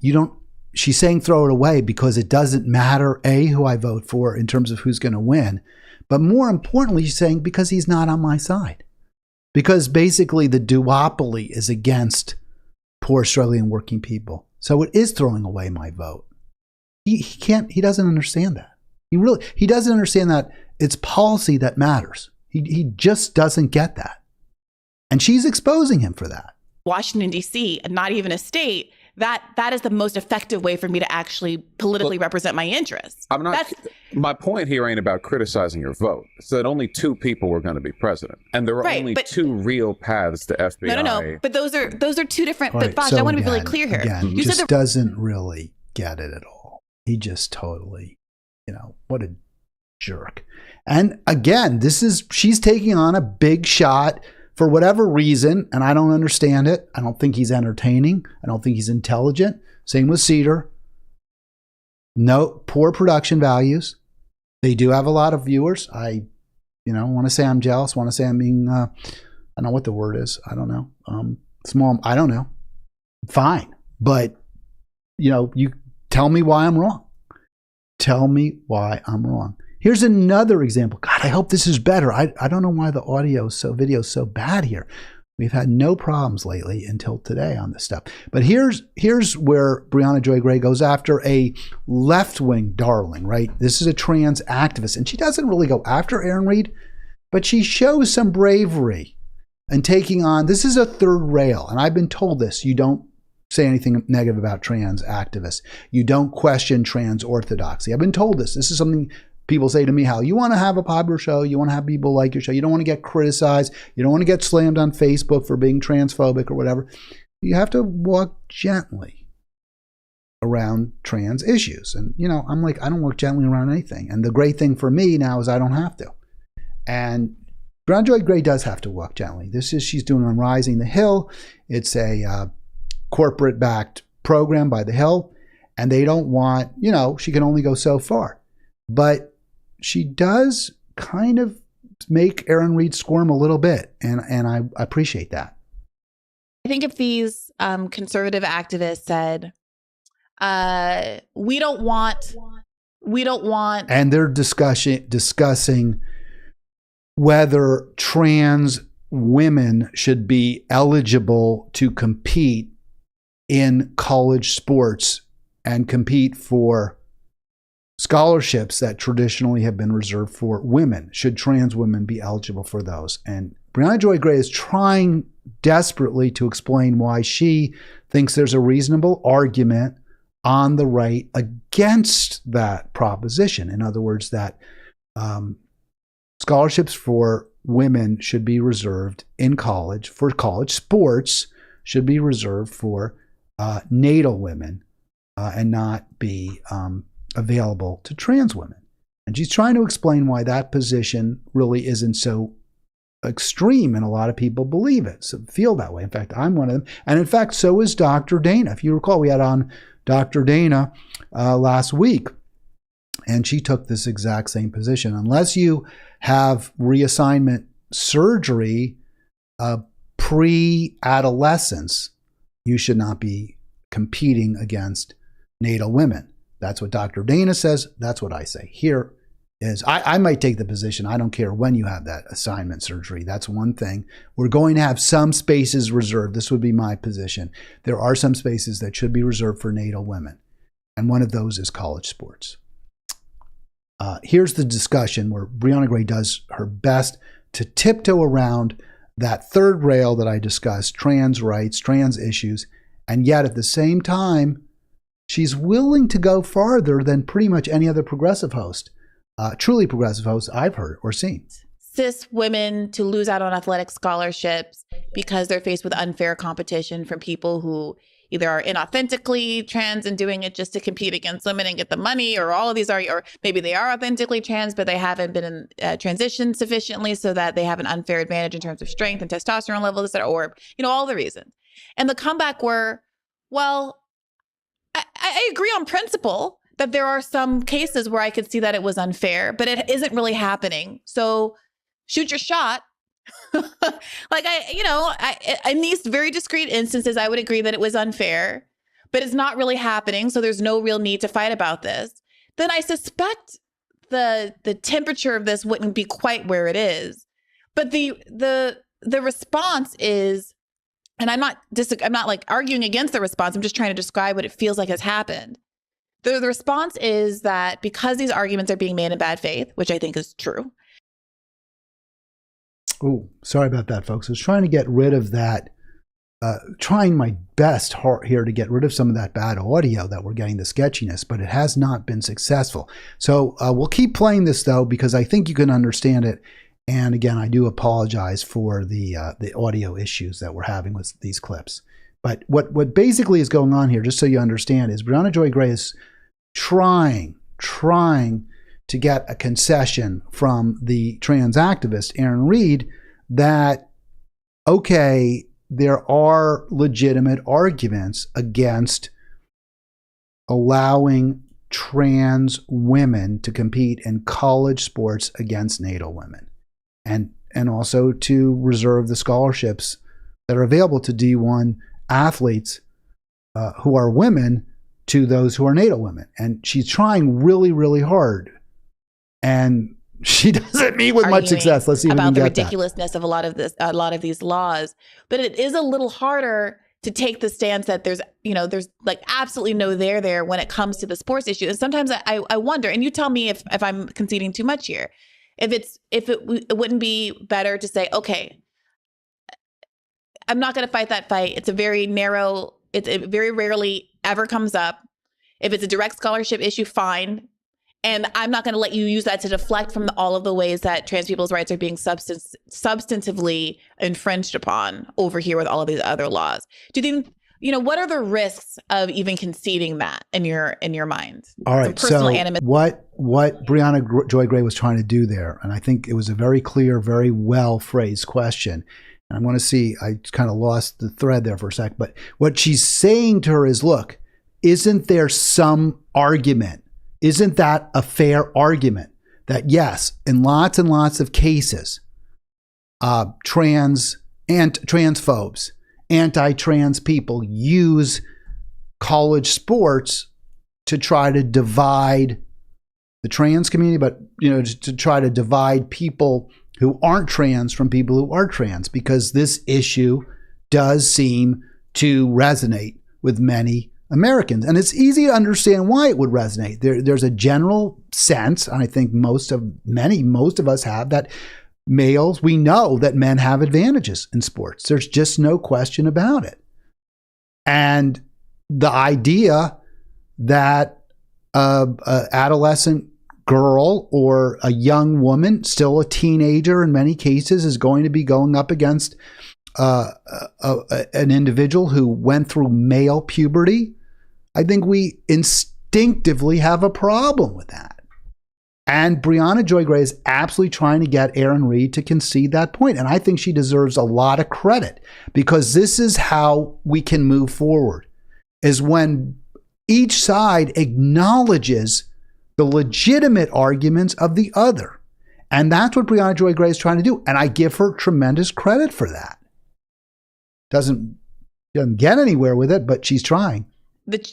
she's saying throw it away because it doesn't matter, A, who I vote for in terms of who's going to win. But more importantly, she's saying because he's not on my side. Because basically the duopoly is against poor, struggling, working people. So it is throwing away my vote. He doesn't understand that. He doesn't understand that it's policy that matters. He just doesn't get that. And she's exposing him for that. Washington, D.C., and not even a state, that is the most effective way for me to actually politically represent my interests. I'm not. My point here ain't about criticizing your vote. It's that only two people were going to be president, and there are only two real paths to FBI. No. But those are two different. Right, But Vaj, so I want to be really again, clear here. Again, You just said doesn't really get it at all. He just totally, what a jerk. And again, she's taking on a big shot for whatever reason, and I don't understand it. I don't think he's entertaining. I don't think he's intelligent. Same with Cedar. No, poor production values. They do have a lot of viewers. I want to say I'm jealous. Want to say I'm being, I don't know what the word is. I don't know. Small. I don't know. Fine. But, you tell me why I'm wrong. Tell me why I'm wrong. Here's another example. God, I hope this is better. I don't know why the video is so bad here. We've had no problems lately until today on this stuff. But here's where Briahna Joy Gray goes after a left-wing darling, right? This is a trans activist, and she doesn't really go after Aaron Reed, but she shows some bravery in taking on, this is a third rail, and I've been told this, you don't say anything negative about trans activists. You don't question trans orthodoxy. I've been told this. This is something people say to me, Hal, you want to have a popular show. You want to have people like your show. You don't want to get criticized. You don't want to get slammed on Facebook for being transphobic or whatever. You have to walk gently around trans issues. And, I'm like, I don't walk gently around anything. And the great thing for me now is I don't have to. And Briahna Joy Gray does have to walk gently. She's doing on Rising the Hill. It's a corporate-backed program by the Hill. And they don't want, she can only go so far. But she does kind of make Aaron Reed squirm a little bit, and I appreciate that. I think if these conservative activists said, we don't want, and they're discussing whether trans women should be eligible to compete in college sports and compete for scholarships that traditionally have been reserved for women. Should trans women be eligible for those? And Briahna Joy Gray is trying desperately to explain why she thinks there's a reasonable argument on the right against that proposition. In other words, that scholarships for women should be reserved in college, for college sports should be reserved for natal women and not be available to trans women. And she's trying to explain why that position really isn't so extreme, and a lot of people believe it, so feel that way. In fact, I'm one of them. And in fact, so is Dr. Dana. If you recall, we had on Dr. Dana last week, and she took this exact same position. Unless you have reassignment surgery pre-adolescence, you should not be competing against natal women. That's what Dr. Dana says. That's what I say. Here is, I might take the position, I don't care when you have that assignment surgery. That's one thing. We're going to have some spaces reserved. This would be my position. There are some spaces that should be reserved for natal women. And one of those is college sports. Here's the discussion where Briahna Gray does her best to tiptoe around that third rail that I discussed, trans rights, trans issues, and yet at the same time, she's willing to go farther than pretty much any other progressive host, truly progressive host I've heard or seen. Cis women to lose out on athletic scholarships because they're faced with unfair competition from people who either are inauthentically trans and doing it just to compete against women and get the money, or all of these are, or maybe they are authentically trans, but they haven't been in transition sufficiently so that they have an unfair advantage in terms of strength and testosterone levels, or, all the reasons. And the comeback were, well, I agree on principle that there are some cases where I could see that it was unfair, but it isn't really happening. So shoot your shot. In these very discrete instances, I would agree that it was unfair, but it's not really happening. So there's no real need to fight about this. Then I suspect the temperature of this wouldn't be quite where it is. But the response is, and I'm not like arguing against the response. I'm just trying to describe what it feels like has happened. The response is that because these arguments are being made in bad faith, which I think is true. Oh, sorry about that, folks. I was trying to get rid of that, trying my best here to get rid of some of that bad audio that we're getting, the sketchiness, but it has not been successful. So we'll keep playing this, though, because I think you can understand it. And again, I do apologize for the audio issues that we're having with these clips. But what basically is going on here, just so you understand, is Briahna Joy Gray is trying to get a concession from the trans activist, Aaron Reed, that, okay, there are legitimate arguments against allowing trans women to compete in college sports against natal women, and also to reserve the scholarships that are available to D1 athletes who are women to those who are natal women. And she's trying really, really hard. And she doesn't meet with much success. Let's see if we can get about the ridiculousness of a lot of these laws. But it is a little harder to take the stance that there's like absolutely no there when it comes to the sports issue. And sometimes I wonder, and you tell me if I'm conceding too much here, if it wouldn't be better to say, okay, I'm not going to fight that fight. It's a very narrow, it very rarely ever comes up. If it's a direct scholarship issue, fine. And I'm not going to let you use that to deflect from all of the ways that trans people's rights are being substantively infringed upon over here with all of these other laws. Do you think, what are the risks of even conceding that in your mind? All right. So what Briahna Joy Gray was trying to do there, and I think it was a very clear, very well phrased question. And I'm going to see, I kind of lost the thread there for a sec, but what she's saying to her is, look, isn't there some argument? Isn't that a fair argument that yes, in lots and lots of cases, transphobes, anti-trans people use college sports to try to divide the trans community, but to try to divide people who aren't trans from people who are trans, because this issue does seem to resonate with many Americans. And it's easy to understand why it would resonate. There's a general sense, and I think most of us have, that males, we know that men have advantages in sports. There's just no question about it. And the idea that an adolescent girl or a young woman, still a teenager in many cases, is going to be going up against an individual who went through male puberty, I think we instinctively have a problem with that. And Briahna Joy Gray is absolutely trying to get Aaron Reed to concede that point. And I think she deserves a lot of credit, because this is how we can move forward, is when each side acknowledges the legitimate arguments of the other. And that's what Briahna Joy Gray is trying to do. And I give her tremendous credit for that. Doesn't get anywhere with it, but she's trying.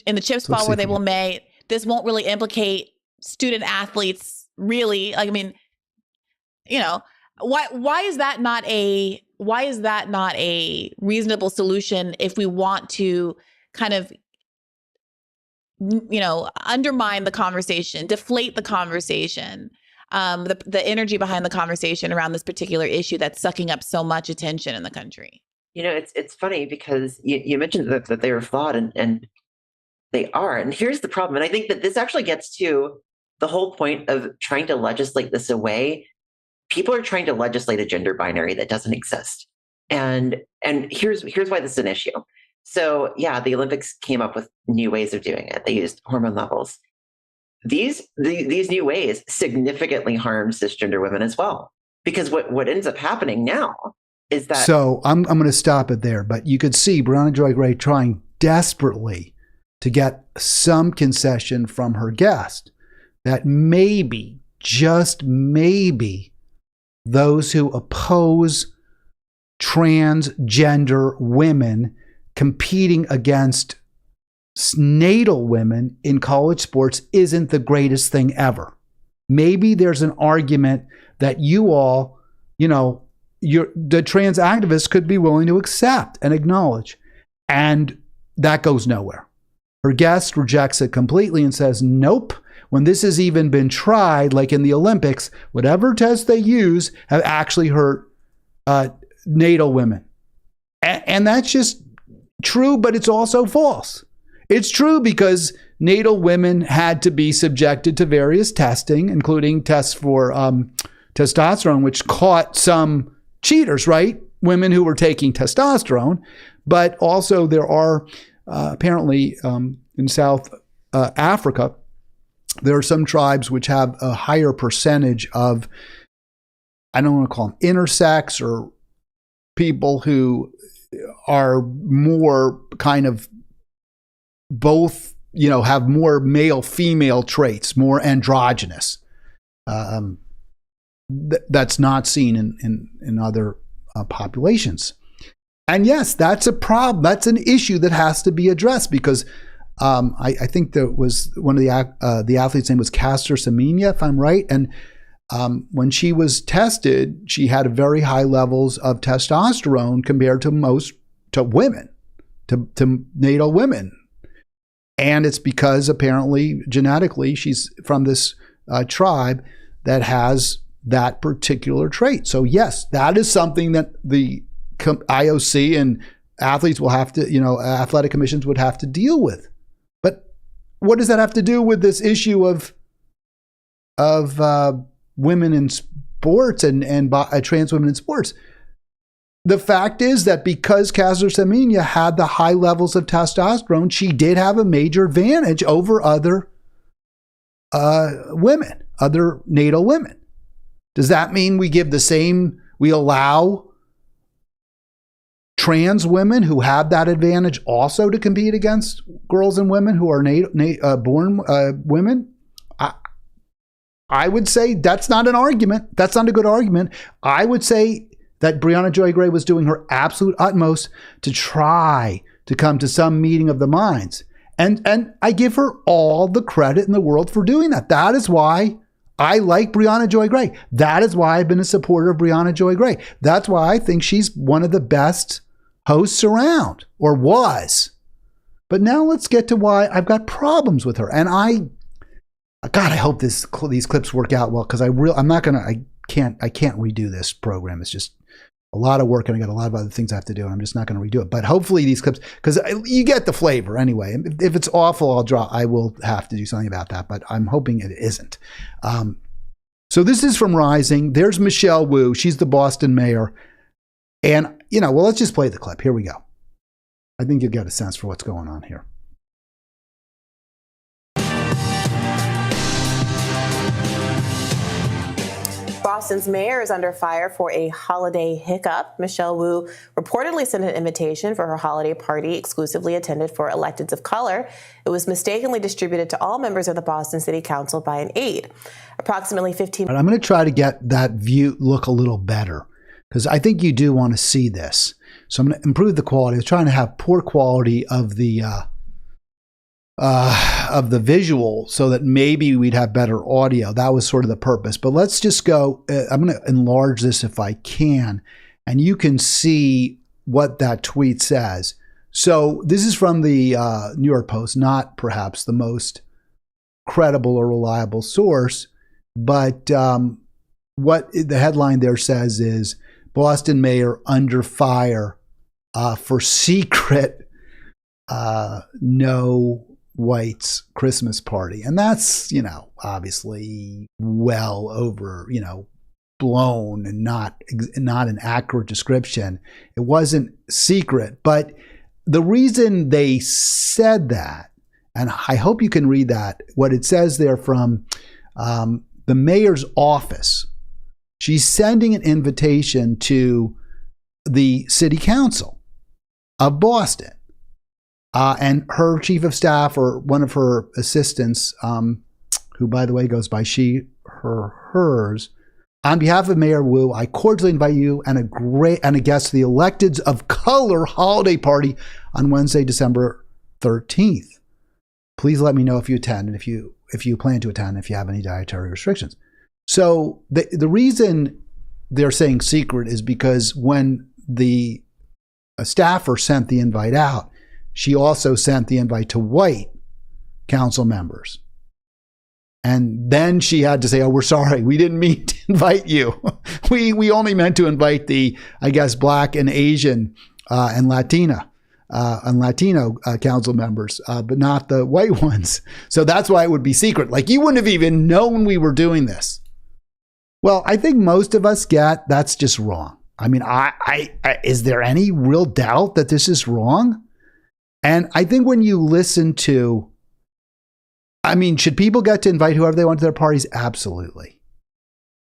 In the chips fall where they will may, this won't really implicate student athletes. Really, I mean, you know, why is that not a reasonable solution if we want to kind of, you know, undermine the conversation, deflate the conversation, the energy behind the conversation around this particular issue that's sucking up so much attention in the country? You know, it's funny because you mentioned that they were flawed, and they are. And here's the problem. And I think that this actually gets to the whole point of trying to legislate this away. People are trying to legislate a gender binary that doesn't exist. And here's why this is an issue. So yeah, the Olympics came up with new ways of doing it. They used hormone levels. These new ways significantly harm cisgender women as well. Because what ends up happening now is that... So I'm going to stop it there, but you could see Briahna Joy Gray trying desperately to get some concession from her guest, that maybe, just maybe, those who oppose transgender women competing against natal women in college sports isn't the greatest thing ever. Maybe there's an argument that you all, you know, the trans activists could be willing to accept and acknowledge. And that goes nowhere. Her guest rejects it completely and says, nope. When this has even been tried, like in the Olympics, whatever tests they use have actually hurt natal women. And that's just true, but it's also false. It's true because natal women had to be subjected to various testing, including tests for testosterone, which caught some cheaters, right? Women who were taking testosterone. But also there are apparently in South Africa, there are some tribes which have a higher percentage of, I don't want to call them intersex, or people who are more kind of both, you know, have more male-female traits, more androgynous. That's not seen in other populations. And yes, that's a problem. That's an issue that has to be addressed, because I think there was one of the athlete's name was Caster Semenya, if I'm right. And when she was tested, she had very high levels of testosterone compared to women, to natal women. And it's because apparently genetically she's from this tribe that has that particular trait. So yes, that is something that the IOC and athletes will have to, you know, athletic commissions would have to deal with. What does that have to do with this issue of women in sports and trans women in sports? The fact is that because Caster Semenya had the high levels of testosterone, she did have a major advantage over other women, other natal women. Does that mean we allow trans women who have that advantage also to compete against girls and women who are born women? I would say that's not an argument. That's not a good argument. I would say that Briahna Joy Gray was doing her absolute utmost to try to come to some meeting of the minds. And I give her all the credit in the world for doing that. That is why I like Briahna Joy Gray. That is why I've been a supporter of Briahna Joy Gray. That's why I think she's one of the best hosts around, or was. But now let's get to why I've got problems with her. And I hope these clips work out well, because I can't redo this program. It's just a lot of work, and I got a lot of other things I have to do, and I'm just not going to redo it. But hopefully these clips, because you get the flavor anyway. If it's awful, I will have to do something about that, but I'm hoping it isn't. So this is from Rising. There's Michelle Wu. She's the Boston mayor. And, let's just play the clip. Here we go. I think you'll get a sense for what's going on here. Boston's mayor is under fire for a holiday hiccup. Michelle Wu reportedly sent an invitation for her holiday party exclusively intended for electeds of color. It was mistakenly distributed to all members of the Boston City Council by an aide. Approximately 15. I'm going to try to get that view look a little better because I think you do want to see this. So I'm going to improve the quality. I was trying to have poor quality of the visual so that maybe we'd have better audio. That was sort of the purpose. But let's just go. I'm going to enlarge this if I can, and you can see what that tweet says. So this is from the New York Post, not perhaps the most credible or reliable source, but what the headline there says is Boston mayor under fire for secret no whites Christmas party. And that's, obviously well over, blown and not an accurate description. It wasn't secret, but the reason they said that, and I hope you can read that, what it says there from the mayor's office. She's sending an invitation to the city council of Boston. And her chief of staff or one of her assistants, who, by the way, goes by she, her, hers, on behalf of Mayor Wu, I cordially invite you and a guest to the Electeds of Color holiday party on Wednesday, December 13th. Please let me know if you attend and if you plan to attend, if you have any dietary restrictions. So the reason they're saying secret is because when the staffer sent the invite out, she also sent the invite to white council members. And then she had to say, oh, we're sorry. We didn't mean to invite you. We only meant to invite the, I guess, Black and Asian and Latino council members, but not the white ones. So that's why it would be secret. Like you wouldn't have even known we were doing this. Well, I think most of us get that's just wrong. I mean, is there any real doubt that this is wrong? And I think when you listen to, should people get to invite whoever they want to their parties? Absolutely.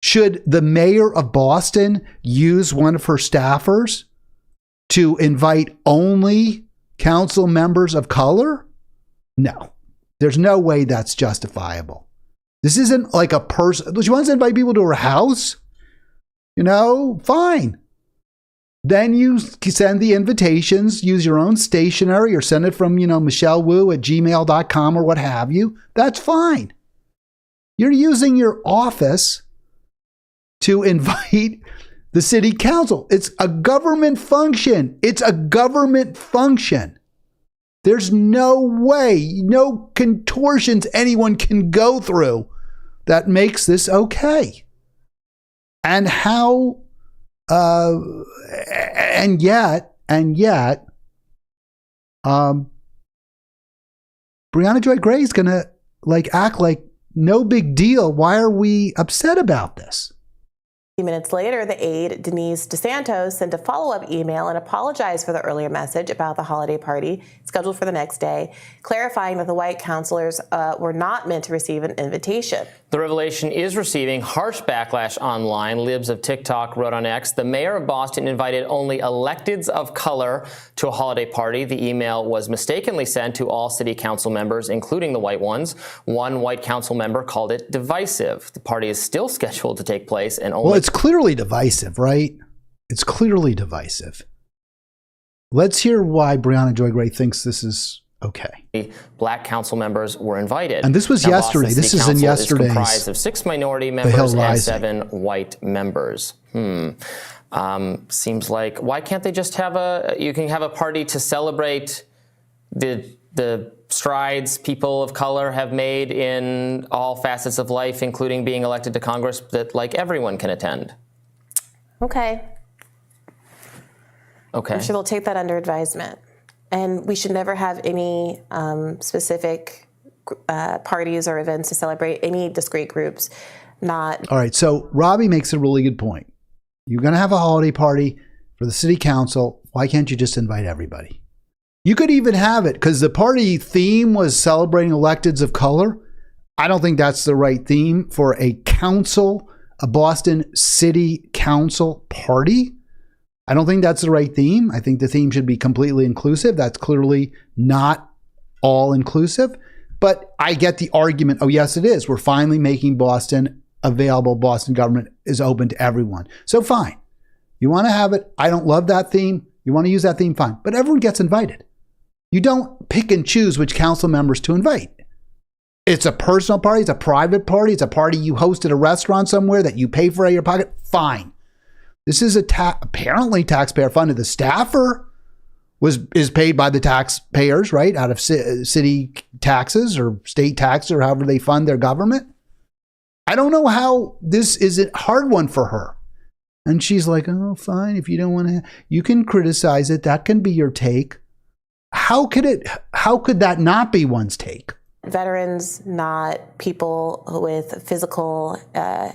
Should the mayor of Boston use one of her staffers to invite only council members of color? No, there's no way that's justifiable. This isn't like a person. She wants to invite people to her house. Fine. Then you send the invitations, use your own stationery or send it from, Michelle Wu at gmail.com or what have you. That's fine. You're using your office to invite the city council. It's a government function. It's a government function. There's no way, no contortions anyone can go through that makes this okay. And how, and yet, Briahna Joy Gray is going to act like no big deal. Why are we upset about this? Minutes later, the aide, Denise DeSantos, sent a follow-up email and apologized for the earlier message about the holiday party scheduled for the next day, clarifying that the white councilors were not meant to receive an invitation. The revelation is receiving harsh backlash online. Libs of TikTok wrote on X, the mayor of Boston invited only electeds of color to a holiday party. The email was mistakenly sent to all city council members, including the white ones. One white council member called it divisive. The party is still scheduled to take place and only... Well, it's clearly divisive, right? It's clearly divisive. Let's hear why Briahna Joy Gray thinks this is okay. Black council members were invited. And this was yesterday. This is in yesterday's. Is comprised of 6 minority members and 7 white members. Seems like, why can't they just have you can have a party to celebrate the strides people of color have made in all facets of life, including being elected to Congress, that everyone can attend. Okay. I'm sure they'll take that under advisement. And we should never have any specific parties or events to celebrate any discrete groups. All right. So Robbie makes a really good point. You're going to have a holiday party for the city council. Why can't you just invite everybody? You could even have it because the party theme was celebrating electeds of color. I don't think that's the right theme for a council a Boston City Council party. I don't think that's the right theme. I think the theme should be completely inclusive. That's clearly not all inclusive. But I get the argument, oh, yes, it is. We're finally making Boston available. Boston government is open to everyone. So fine. You want to have it. I don't love that theme. You want to use that theme, fine. But everyone gets invited. You don't pick and choose which council members to invite. It's a personal party. It's a private party. It's a party you host at a restaurant somewhere that you pay for out of your pocket. Fine. This is apparently taxpayer funded. The staffer is paid by the taxpayers, right? Out of city taxes or state taxes or however they fund their government. I don't know how this is a hard one for her. And she's like, oh, fine. If you don't want to, you can criticize it. That can be your take. How could that not be one's take? Veterans, not people with physical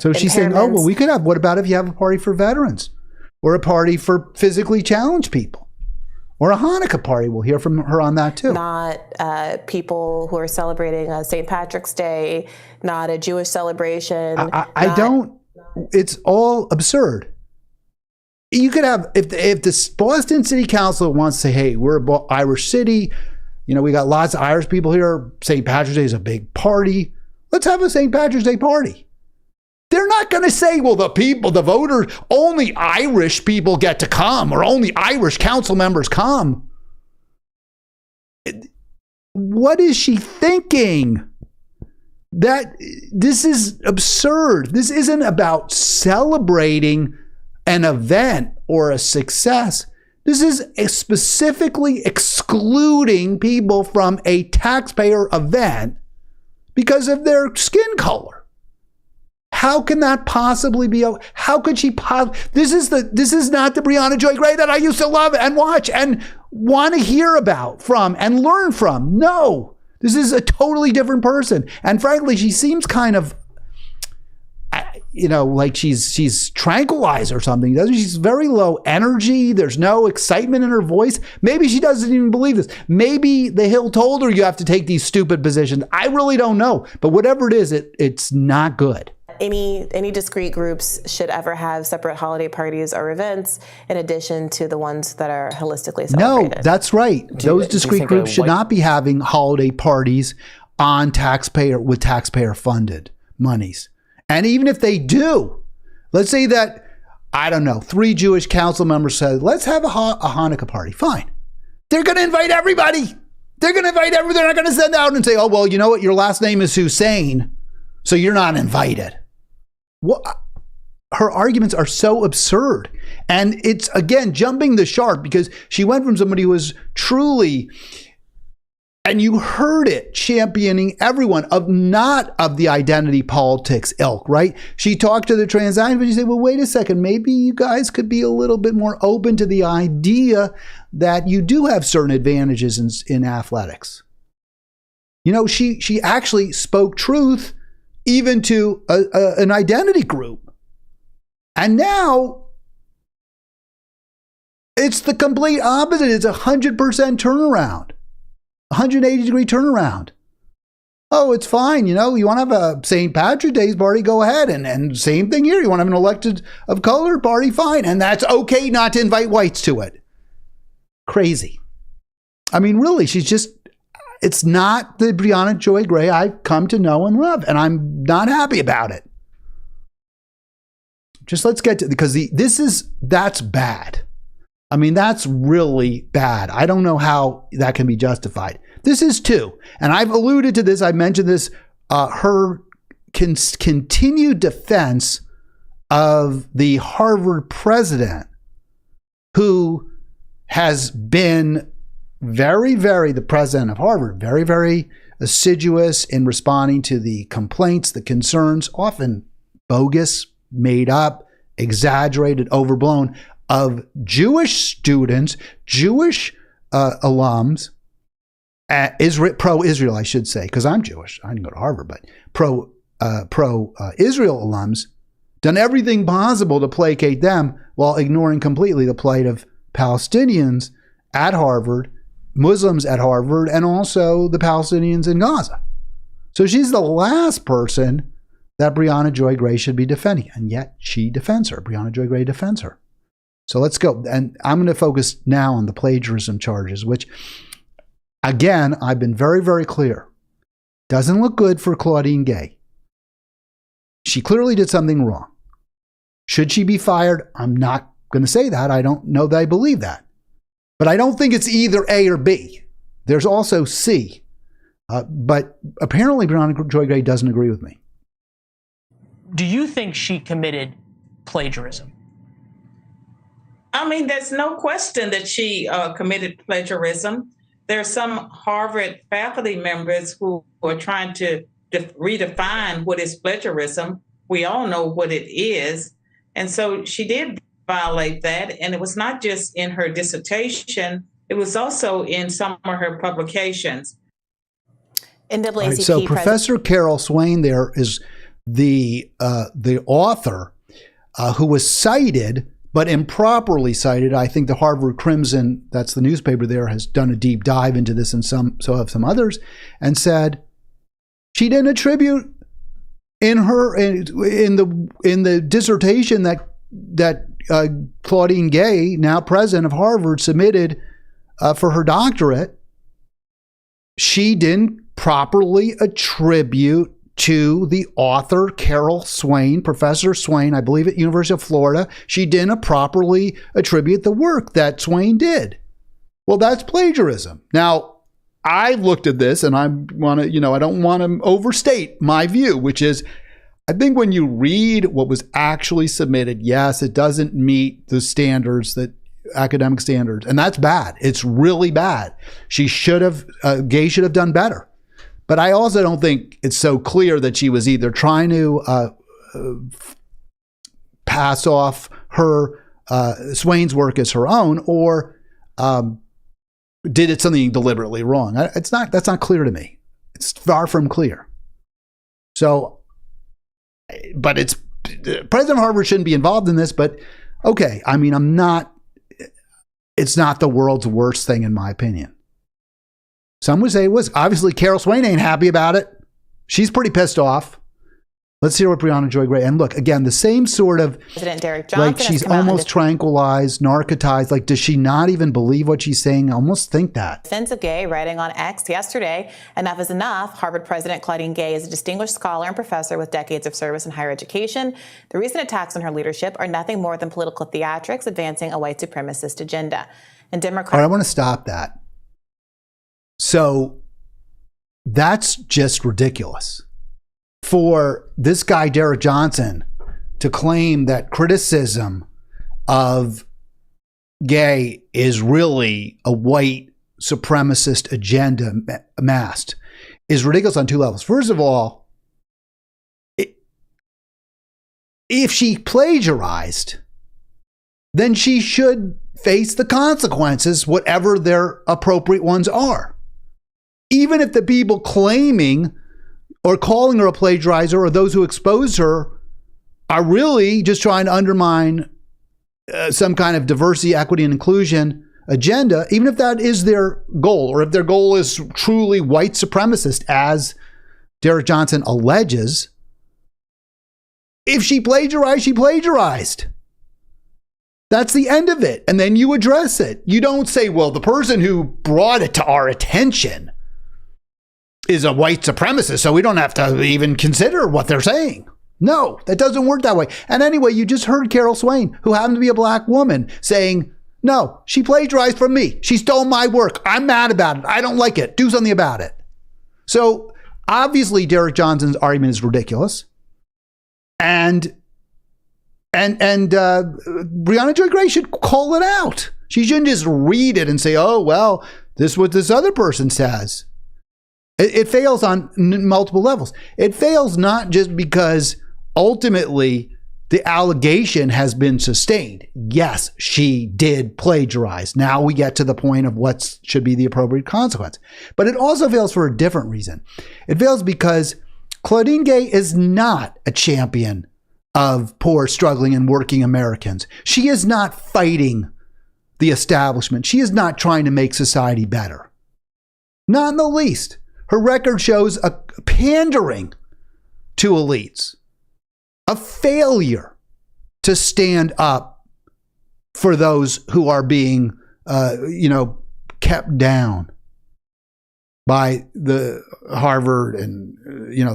So she's saying, oh, well, we could have, what about if you have a party for veterans or a party for physically challenged people or a Hanukkah party? We'll hear from her on that too. Not people who are celebrating St. Patrick's Day, not a Jewish celebration. I don't, it's all absurd. You could have, if the Boston City Council wants to say, hey, we're an Irish city, you know, we got lots of Irish people here. St. Patrick's Day is a big party. Let's have a St. Patrick's Day party. They're not going to say, well, the voters, only Irish people get to come or only Irish council members come. What is she thinking? That this is absurd. This isn't about celebrating an event or a success. This is specifically excluding people from a taxpayer event because of their skin color. How can that possibly be? How could she this is not the Briahna Joy Gray that I used to love and watch and want to hear about from and learn from. No, this is a totally different person. And frankly, she seems kind of, you know, like she's tranquilized or something, doesn't she? She's very low energy. There's no excitement in her voice. Maybe she doesn't even believe this. Maybe the Hill told her you have to take these stupid positions. I really don't know. But whatever it is, it's not good. Any discrete groups should ever have separate holiday parties or events in addition to the ones that are holistically celebrated. No, that's right. Those discrete groups should not be having holiday parties on taxpayer funded monies. And even if they do, let's say that, I don't know, 3 Jewish council members said, let's have a Hanukkah party. Fine. They're going to invite everybody. They're going to invite everybody. They're not going to send out and say, oh, well, you know what? Your last name is Hussein, so you're not invited. What? Her arguments are so absurd. And it's, again, jumping the shark because she went from somebody who was truly, and you heard it, championing everyone not of the identity politics ilk, right? She talked to the trans activists, but she said, well, wait a second, maybe you guys could be a little bit more open to the idea that you do have certain advantages in athletics. You know, she actually spoke truth even to an identity group. And now it's the complete opposite. It's 100% turnaround. 180-degree turnaround. Oh, it's fine. You know, you want to have a St. Patrick's Day party, go ahead. And same thing here. You want to have an elected of color party, fine. And that's okay not to invite whites to it. Crazy. I mean, really, it's not the Briahna Joy Gray I've come to know and love. And I'm not happy about it. Just let's get to, because that's bad. I mean, that's really bad. I don't know how that can be justified. This is too, and I've alluded to this, I mentioned this, her continued defense of the Harvard president, who has been the president of Harvard, very, very assiduous in responding to the complaints, the concerns, often bogus, made up, exaggerated, overblown, of Jewish students, Jewish alums, pro-Israel, I should say, because I'm Jewish. I didn't go to Harvard, but pro-Israel alums, done everything possible to placate them while ignoring completely the plight of Palestinians at Harvard, Muslims at Harvard, and also the Palestinians in Gaza. So she's the last person that Briahna Joy Gray should be defending. And yet she defends her. Briahna Joy Gray defends her. So let's go. And I'm going to focus now on the plagiarism charges, which, again, I've been very, very clear. Doesn't look good for Claudine Gay. She clearly did something wrong. Should she be fired? I'm not going to say that. I don't know that I believe that. But I don't think it's either A or B. There's also C. But apparently Briahna Joy Gray doesn't agree with me. Do you think she committed plagiarism? I mean, there's no question that she committed plagiarism. There are some Harvard faculty members who are trying to redefine what is plagiarism. We all know what it is. And so she did violate that. And it was not just in her dissertation, it was also in some of her publications. NAACP Right, so Professor Carol Swain there is the author who was cited, but improperly cited. I think the Harvard Crimson, that's the newspaper there, has done a deep dive into this, and so have some others, and said she didn't attribute in the dissertation that Claudine Gay, now president of Harvard, submitted for her doctorate. She didn't properly attribute to the author, Carol Swain, Professor Swain, I believe at University of Florida. She didn't properly attribute the work that Swain did. Well, that's plagiarism. Now, I looked at this and I don't want to overstate my view, which is, I think when you read what was actually submitted, yes, it doesn't meet the standards, that academic standards, and that's bad. It's really bad. Gay should have done better. But I also don't think it's so clear that she was either trying to pass off her Swain's work as her own, or did it something deliberately wrong. That's not clear to me. It's far from clear. So, but President of Harvard shouldn't be involved in this. But okay, I mean, it's not the world's worst thing in my opinion. Some would say it was. Obviously, Carol Swain ain't happy about it. She's pretty pissed off. Let's hear what Briahna Joy Gray. And look, again, the same sort of, President Derek Johnson, like, she's almost tranquilized, narcotized. Like, does she not even believe what she's saying? I almost think that. Defense of Gay, writing on X yesterday, "Enough is enough. Harvard President Claudine Gay is a distinguished scholar and professor with decades of service in higher education. The recent attacks on her leadership are nothing more than political theatrics advancing a white supremacist agenda." And Democrats. All right, I want to stop that. So that's just ridiculous. For this guy, Derek Johnson, to claim that criticism of Gay is really a white supremacist agenda masked is ridiculous on two levels. First of all, if she plagiarized, then she should face the consequences, whatever their appropriate ones are. Even if the people claiming or calling her a plagiarizer, or those who expose her, are really just trying to undermine some kind of diversity, equity, and inclusion agenda, even if that is their goal, or if their goal is truly white supremacist, as Derek Johnson alleges, if she plagiarized, she plagiarized. That's the end of it. And then you address it. You don't say, well, the person who brought it to our attention is a white supremacist, so we don't have to even consider what they're saying. No, that doesn't work that way. And anyway, you just heard Carol Swain, who happened to be a black woman, saying, no, she plagiarized from me. She stole my work. I'm mad about it. I don't like it. Do something about it. So obviously Derek Johnson's argument is ridiculous. And Briahna Joy Gray should call it out. She shouldn't just read it and say, oh, well, this is what this other person says. It fails on multiple levels. It fails not just because ultimately the allegation has been sustained. Yes, she did plagiarize. Now we get to the point of what should be the appropriate consequence. But it also fails for a different reason. It fails because Claudine Gay is not a champion of poor, struggling, and working Americans. She is not fighting the establishment. She is not trying to make society better. Not in the least. Her record shows a pandering to elites. a failure to stand up for those who are being, kept down by the Harvard and,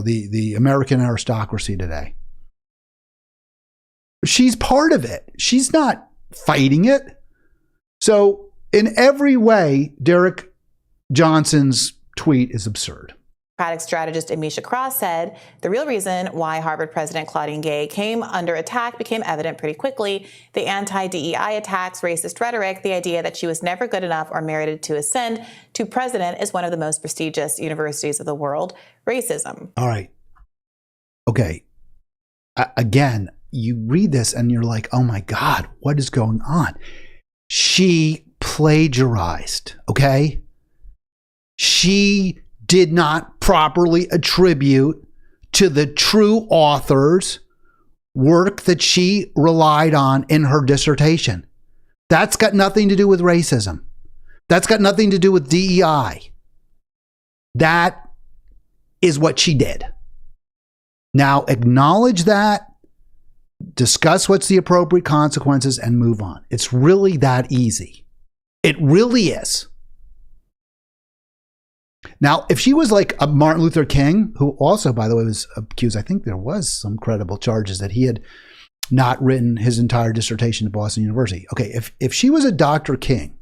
the American aristocracy today. She's part of it. She's not fighting it. So in every way, Derek Johnson's tweet is absurd. Democratic strategist Amisha Cross said the real reason why Harvard President Claudine Gay came under attack became evident pretty quickly. The anti-DEI attacks, racist rhetoric, the idea that she was never good enough or merited to ascend to president is one of the most prestigious universities of the world. Racism. All right. Okay. Again, you read this and you're like, oh my God, what is going on? She plagiarized, okay? She did not properly attribute to the true authors work that she relied on in her dissertation. That's got nothing to do with racism. That's got nothing to do with DEI. That is what she did. Now acknowledge that, discuss what's the appropriate consequences, and move on. It's really that easy. It really is. Now, if she was like a Martin Luther King, who also, by the way, was accused, I think there was some credible charges that he had not written his entire dissertation at Boston University. Okay, if she was a Dr. King,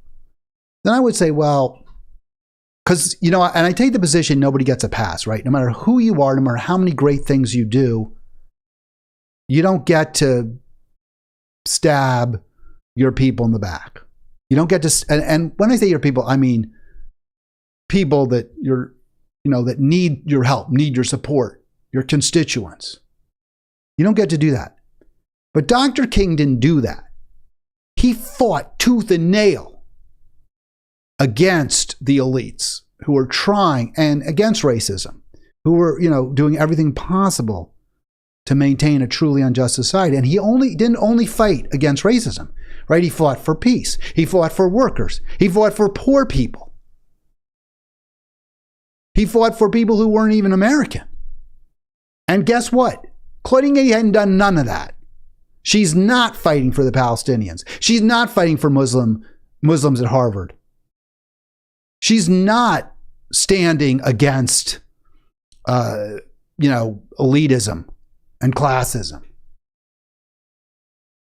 then I would say, well, because, and I take the position nobody gets a pass, right? No matter who you are, no matter how many great things you do, you don't get to stab your people in the back. You don't get to, and when I say your people, I mean people that that need your help, need your support, your constituents. You don't get to do that. But Dr. King didn't do that. He fought tooth and nail against the elites who were trying, and against racism, who were, doing everything possible to maintain a truly unjust society. And he didn't only fight against racism, right? He fought for peace. He fought for workers. He fought for poor people. He fought for people who weren't even American. And guess what? Claudine Gay hadn't done none of that. She's not fighting for the Palestinians. She's not fighting for Muslims at Harvard. She's not standing against, elitism and classism.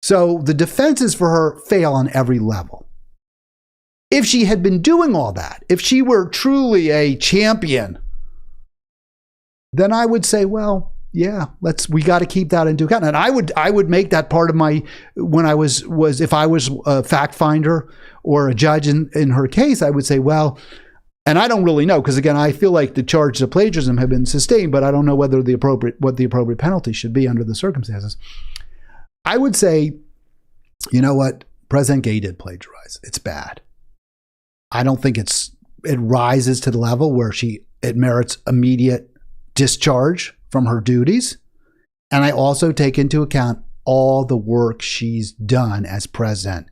So the defenses for her fail on every level. If she had been doing all that, if she were truly a champion, then I would say, well, yeah, we got to keep that into account. And I would make that part of my, when I was if I was a fact finder or a judge in her case, I would say, well, and I don't really know, because again, I feel like the charges of plagiarism have been sustained, but I don't know what the appropriate penalty should be under the circumstances. I would say, you know what? President Gay did plagiarize. It's bad. I don't think it rises to the level where it merits immediate discharge from her duties. And I also take into account all the work she's done as president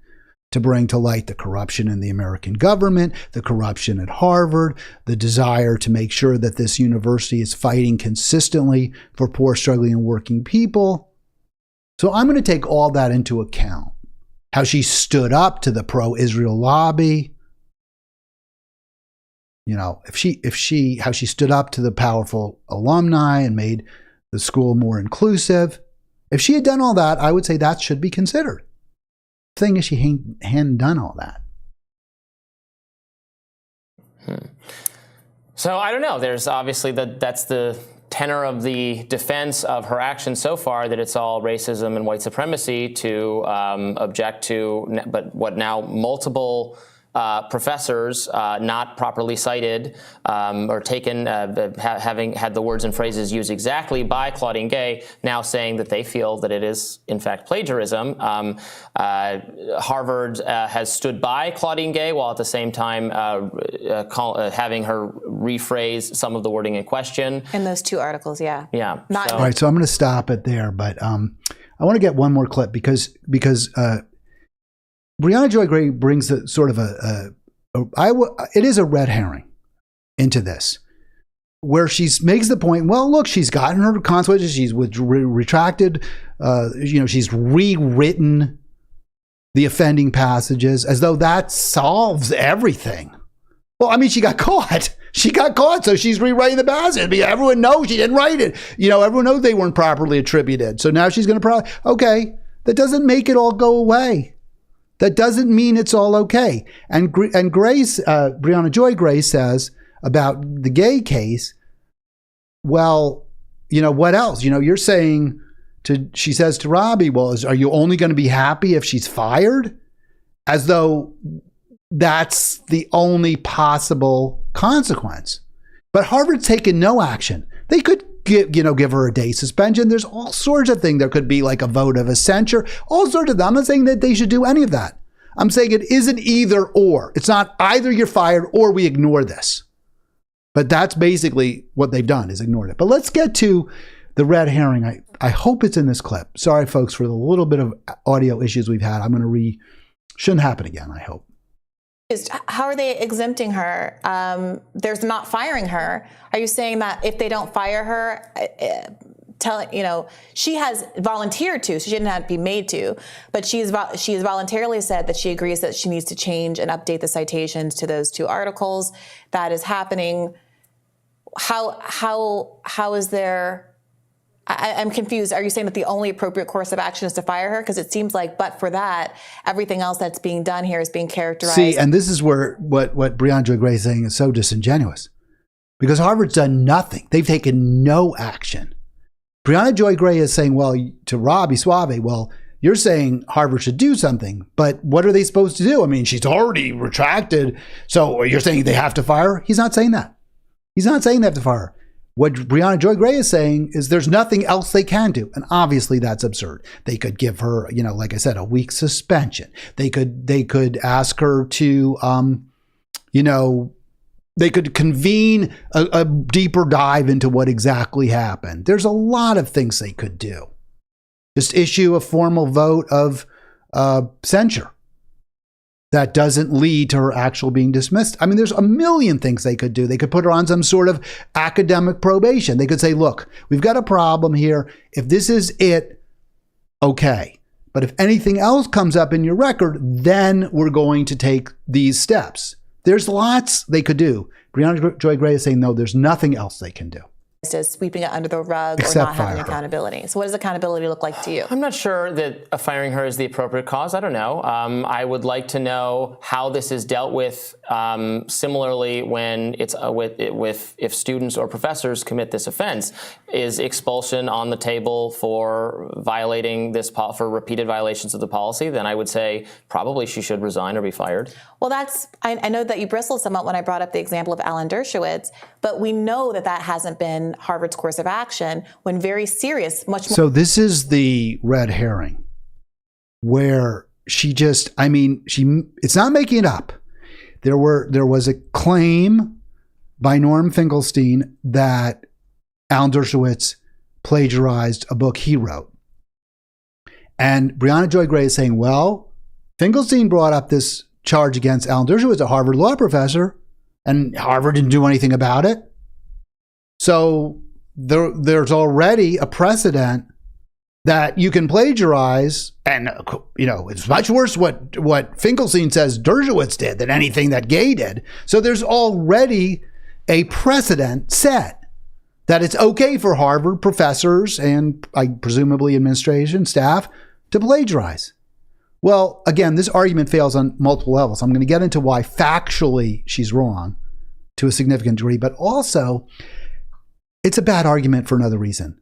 to bring to light the corruption in the American government, the corruption at Harvard, the desire to make sure that this university is fighting consistently for poor, struggling, and working people. So I'm going to take all that into account. How she stood up to the pro-Israel lobby. How she stood up to the powerful alumni and made the school more inclusive. If she had done all that, I would say that should be considered. The thing is, she hadn't done all that. So I don't know. There's obviously that's the tenor of the defense of her actions so far, that it's all racism and white supremacy, to object to, but what now multiple professors not properly cited or taken, having had the words and phrases used exactly by Claudine Gay, now saying that they feel that it is, in fact, plagiarism. Harvard has stood by Claudine Gay while at the same time having her rephrase some of the wording in question. In those two articles, yeah. Yeah. All right, so I'm going to stop it there, but I want to get one more clip because Briahna Joy Gray brings a sort of it is a red herring into this. where she makes the point, well, look, she's gotten her consequences. She's retracted, she's rewritten the offending passages as though that solves everything. Well, I mean, she got caught. She got caught, so she's rewriting the passage. I mean, everyone knows she didn't write it. Everyone knows they weren't properly attributed. So now she's going to okay, that doesn't make it all go away. That doesn't mean it's all okay. And Grace, Briahna Joy Gray says about the gay case, well, what else? You're saying she says to Robbie, well, are you only going to be happy if she's fired? As though that's the only possible consequence. But Harvard's taken no action. They could give her a day suspension. There's all sorts of things. There could be like a vote of a censure, all sorts of them. I'm not saying that they should do any of that. I'm saying it isn't either or. It's not either you're fired or we ignore this. But that's basically what they've done, is ignored it. But let's get to the red herring. I hope it's in this clip. Sorry, folks, for the little bit of audio issues we've had. I'm going to shouldn't happen again, I hope. How are they exempting her? There's not firing her. Are you saying that if they don't fire her, she has volunteered to, so she didn't have to be made to, but she has voluntarily said that she agrees that she needs to change and update the citations to those 2 articles. That is happening. How is there? I'm confused. Are you saying that the only appropriate course of action is to fire her? Because it seems like, but for that, everything else that's being done here is being characterized. See, and this is where what Briahna Joy Gray is saying is so disingenuous. Because Harvard's done nothing. They've taken no action. Briahna Joy Gray is saying, well, to Robbie Suave, well, you're saying Harvard should do something, but what are they supposed to do? I mean, she's already retracted. So you're saying they have to fire her? He's not saying that. He's not saying they have to fire her. What Briahna Joy Gray is saying is there's nothing else they can do. And obviously that's absurd. They could give her, like I said, a week suspension. They could ask her to, they could convene a deeper dive into what exactly happened. There's a lot of things they could do. Just issue a formal vote of censure that doesn't lead to her actual being dismissed. I mean, there's a million things they could do. They could put her on some sort of academic probation. They could say, look, we've got a problem here. If this is it, okay. But if anything else comes up in your record, then we're going to take these steps. There's lots they could do. Briahna Joy Gray is saying, no, there's nothing else they can do. Just sweeping it under the rug Except or not having fire her. accountability. So what does accountability look like to you? I'm not sure that firing her is the appropriate cause. I don't know. I would like to know how this is dealt with similarly when it's if students or professors commit this offense. Is expulsion on the table for violating this for repeated violations of the policy? Then I would say probably she should resign or be fired. Well, I know that you bristled somewhat when I brought up the example of Alan Dershowitz, but we know that hasn't been Harvard's course of action when very serious, much more. So this is the red herring where it's not making it up. There was a claim by Norm Finkelstein that Alan Dershowitz plagiarized a book he wrote. And Briahna Joy Gray is saying, well, Finkelstein brought up this charge against Alan Dershowitz, a Harvard law professor, and Harvard didn't do anything about it. So there's already a precedent that you can plagiarize, and it's much worse what Finkelstein says Dershowitz did than anything that Gay did. So there's already a precedent set that it's okay for Harvard professors and presumably administration staff to plagiarize. Well, again, this argument fails on multiple levels. I'm going to get into why factually she's wrong to a significant degree, but also it's a bad argument for another reason.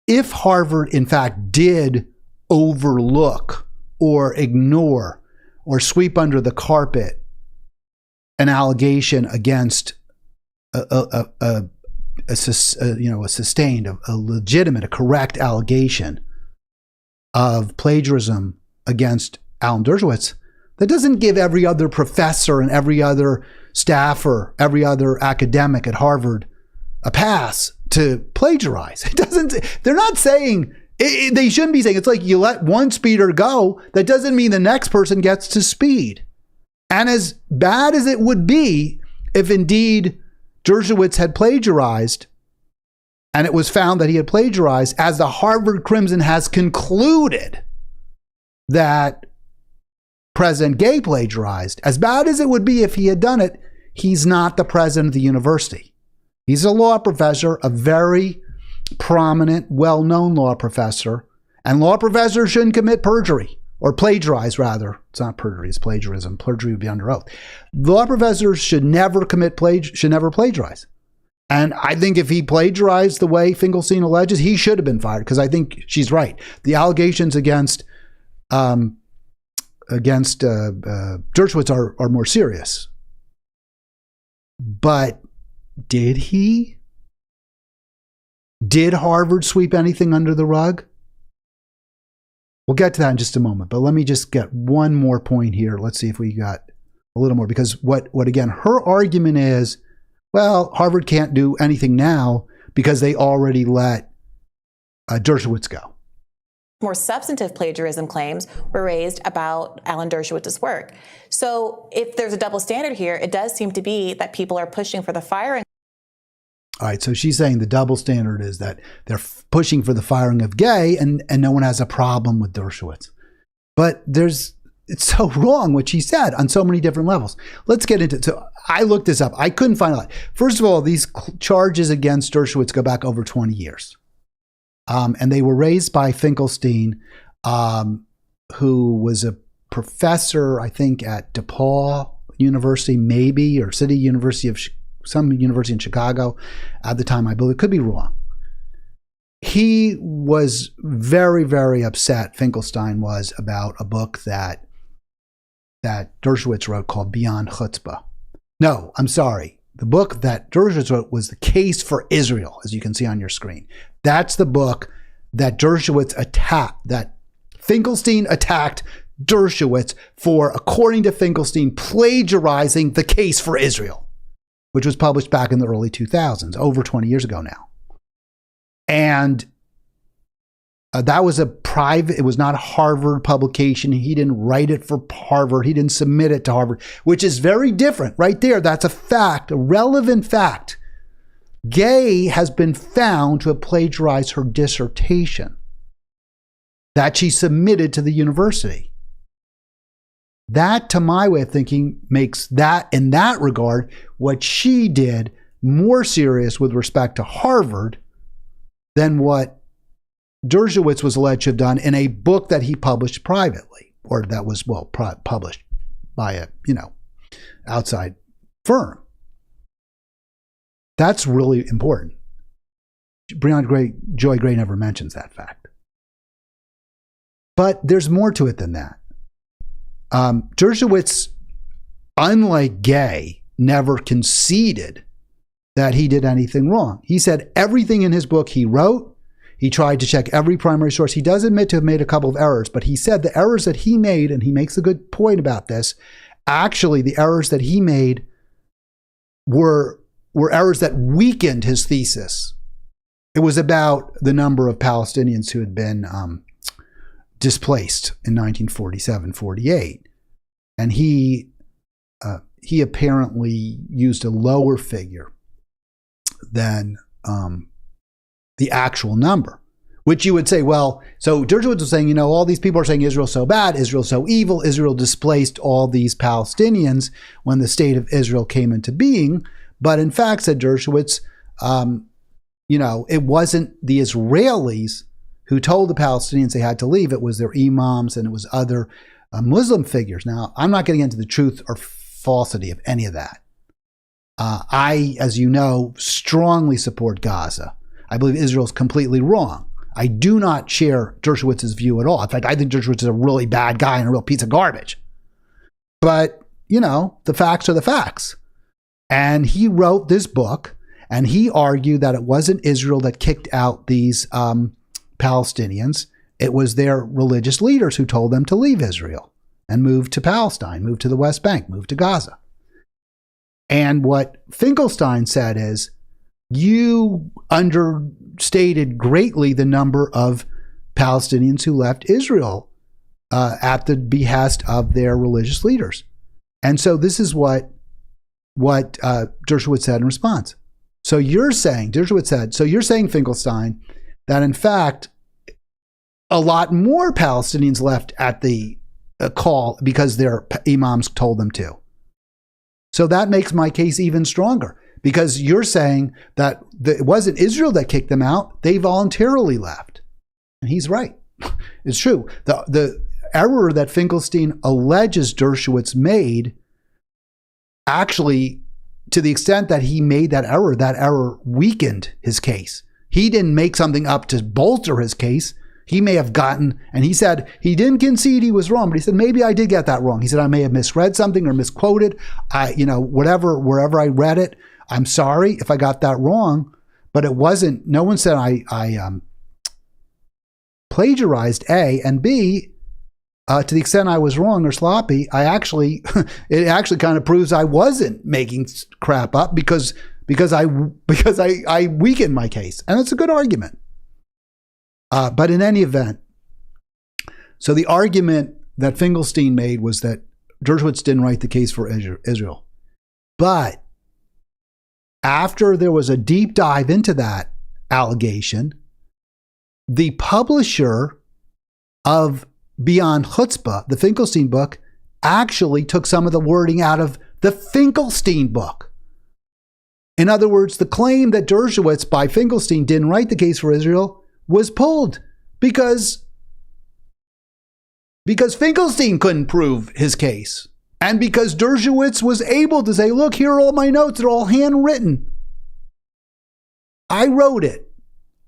If Harvard, in fact, did overlook or ignore or sweep under the carpet an allegation against a sustained, a legitimate, a correct allegation of plagiarism against Alan Dershowitz, that doesn't give every other professor and every other staffer, every other academic at Harvard a pass to plagiarize. It doesn't. They're not saying. They shouldn't be saying. It's like you let one speeder go. That doesn't mean the next person gets to speed. And as bad as it would be if indeed Dershowitz had plagiarized, and it was found that he had plagiarized, as the Harvard Crimson has concluded that President Gay plagiarized. As bad as it would be if he had done it, he's not the president of the university. He's a law professor, a very prominent, well-known law professor, and law professors shouldn't commit perjury, or plagiarize, rather. It's not perjury, it's plagiarism. Perjury would be under oath. Law professors should never plagiarize. And I think if he plagiarized the way Finkelstein alleges, he should have been fired, because I think she's right. The allegations against Dershowitz are more serious. But did he? Did Harvard sweep anything under the rug? We'll get to that in just a moment, but let me just get one more point here. Let's see if we got a little more, because what again, her argument is, well, Harvard can't do anything now because they already let Dershowitz go. More substantive plagiarism claims were raised about Alan Dershowitz's work. So if there's a double standard here, it does seem to be that people are pushing for the firing. All right, so she's saying the double standard is that they're pushing for the firing of Gay, and no one has a problem with Dershowitz. But it's so wrong what she said on so many different levels. Let's get into it. So I looked this up. I couldn't find out. First of all, these charges against Dershowitz go back over 20 years. And they were raised by Finkelstein, who was a professor, I think, at DePaul University, maybe, or City University of some university in Chicago at the time, I believe. It could be wrong. He was very, very upset, Finkelstein was, about a book that Dershowitz wrote called Beyond Chutzpah. No, I'm sorry. The book that Dershowitz wrote was The Case for Israel, as you can see on your screen. That's the book that Dershowitz attacked, that Finkelstein attacked Dershowitz for, according to Finkelstein, plagiarizing The Case for Israel, which was published back in the early 2000s, over 20 years ago now. And that was a private, it was not a Harvard publication. He didn't write it for Harvard. He didn't submit it to Harvard, which is very different. Right there, that's a fact, a relevant fact. Gay has been found to have plagiarized her dissertation that she submitted to the university. That, to my way of thinking, makes that, in that regard, what she did more serious with respect to Harvard than what Dershowitz was alleged to have done in a book that he published privately, or that was, well, published by a, outside firm. That's really important. Briahna Joy Gray never mentions that fact. But there's more to it than that. Dershowitz, unlike Gay, never conceded that he did anything wrong. He said everything in his book he wrote. He tried to check every primary source. He does admit to have made a couple of errors, but he said the errors that he made, and he makes a good point about this, actually the errors that he made were errors that weakened his thesis. It was about the number of Palestinians who had been displaced in 1947-48. And he apparently used a lower figure than the actual number, which you would say, well, so Dershowitz was saying, all these people are saying Israel's so bad, Israel's so evil, Israel displaced all these Palestinians when the state of Israel came into being. But in fact, said Dershowitz, it wasn't the Israelis who told the Palestinians they had to leave. It was their imams and it was other Muslim figures. Now, I'm not getting into the truth or falsity of any of that. I, as you know, strongly support Gaza. I believe Israel's completely wrong. I do not share Dershowitz's view at all. In fact, I think Dershowitz is a really bad guy and a real piece of garbage. But, the facts are the facts. And he wrote this book, and he argued that it wasn't Israel that kicked out these Palestinians. It was their religious leaders who told them to leave Israel and move to Palestine, move to the West Bank, move to Gaza. And what Finkelstein said is, you understated greatly the number of Palestinians who left Israel at the behest of their religious leaders. And so this is what what Dershowitz said in response. So you're saying, Dershowitz said, so you're saying, Finkelstein, that in fact, a lot more Palestinians left at the call because their imams told them to. So that makes my case even stronger, because you're saying that it wasn't Israel that kicked them out. They voluntarily left. And he's right. It's true. The error that Finkelstein alleges Dershowitz made, actually, to the extent that he made that error weakened his case. He didn't make something up to bolster his case. He may have gotten, and he said he didn't concede he was wrong, but he said, maybe I did get that wrong. He said, I may have misread something or misquoted. Wherever I read it, I'm sorry if I got that wrong, but it wasn't, no one said I plagiarized, A, and B, to the extent I was wrong or sloppy, it actually kind of proves I wasn't making crap up because I weakened my case. And it's a good argument. But in any event, so the argument that Finkelstein made was that Dershowitz didn't write the case for Israel. But after there was a deep dive into that allegation, the publisher of Beyond Chutzpah, the Finkelstein book, actually took some of the wording out of the Finkelstein book. In other words, the claim that Dershowitz by Finkelstein didn't write the case for Israel was pulled because Finkelstein couldn't prove his case. And because Dershowitz was able to say, look, here are all my notes. They're all handwritten. I wrote it.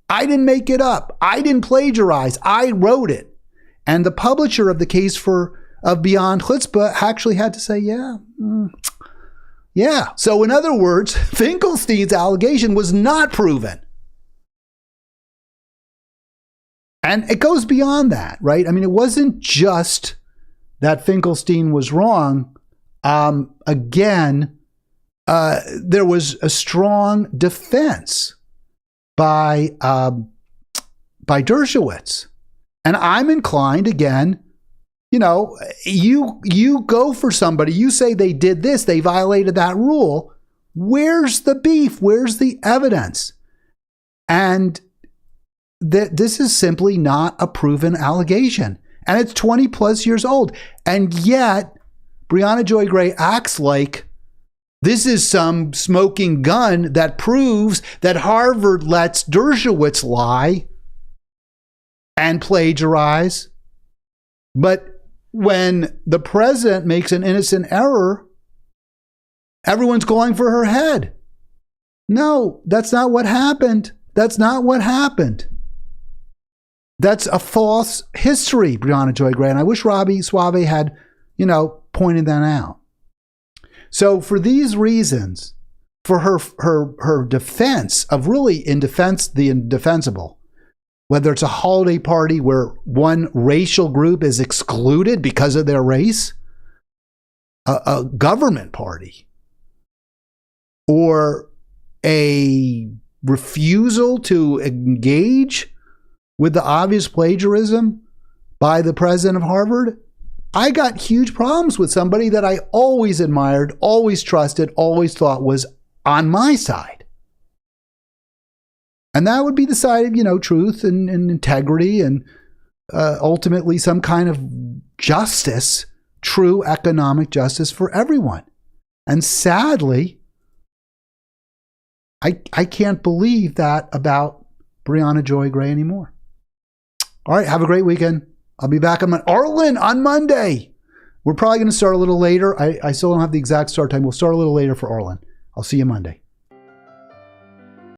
I didn't make it up. I didn't plagiarize. I wrote it. And the publisher of the case of Beyond Chutzpah actually had to say, yeah. So in other words, Finkelstein's allegation was not proven. And it goes beyond that, right? I mean, it wasn't just that Finkelstein was wrong. There was a strong defense by Dershowitz. And I'm inclined, again, you go for somebody, you say they did this, they violated that rule. Where's the beef? Where's the evidence? And this is simply not a proven allegation. And it's 20 plus years old. And yet, Briahna Joy Gray acts like this is some smoking gun that proves that Harvard lets Dershowitz lie and plagiarize. But when the president makes an innocent error, everyone's going for her head. No, that's not what happened. That's not what happened. That's a false history, Briahna Joy Gray. And I wish Robbie Suave had, pointed that out. So for these reasons, for her defense of really the indefensible, whether it's a holiday party where one racial group is excluded because of their race, a government party, or a refusal to engage with the obvious plagiarism by the president of Harvard, I got huge problems with somebody that I always admired, always trusted, always thought was on my side. And that would be the side of, truth and integrity and ultimately some kind of justice, true economic justice for everyone. And sadly, I can't believe that about Briahna Joy Gray anymore. All right, have a great weekend. I'll be back on Arlen on Monday. We're probably going to start a little later. I still don't have the exact start time. We'll start a little later for Arlen. I'll see you Monday.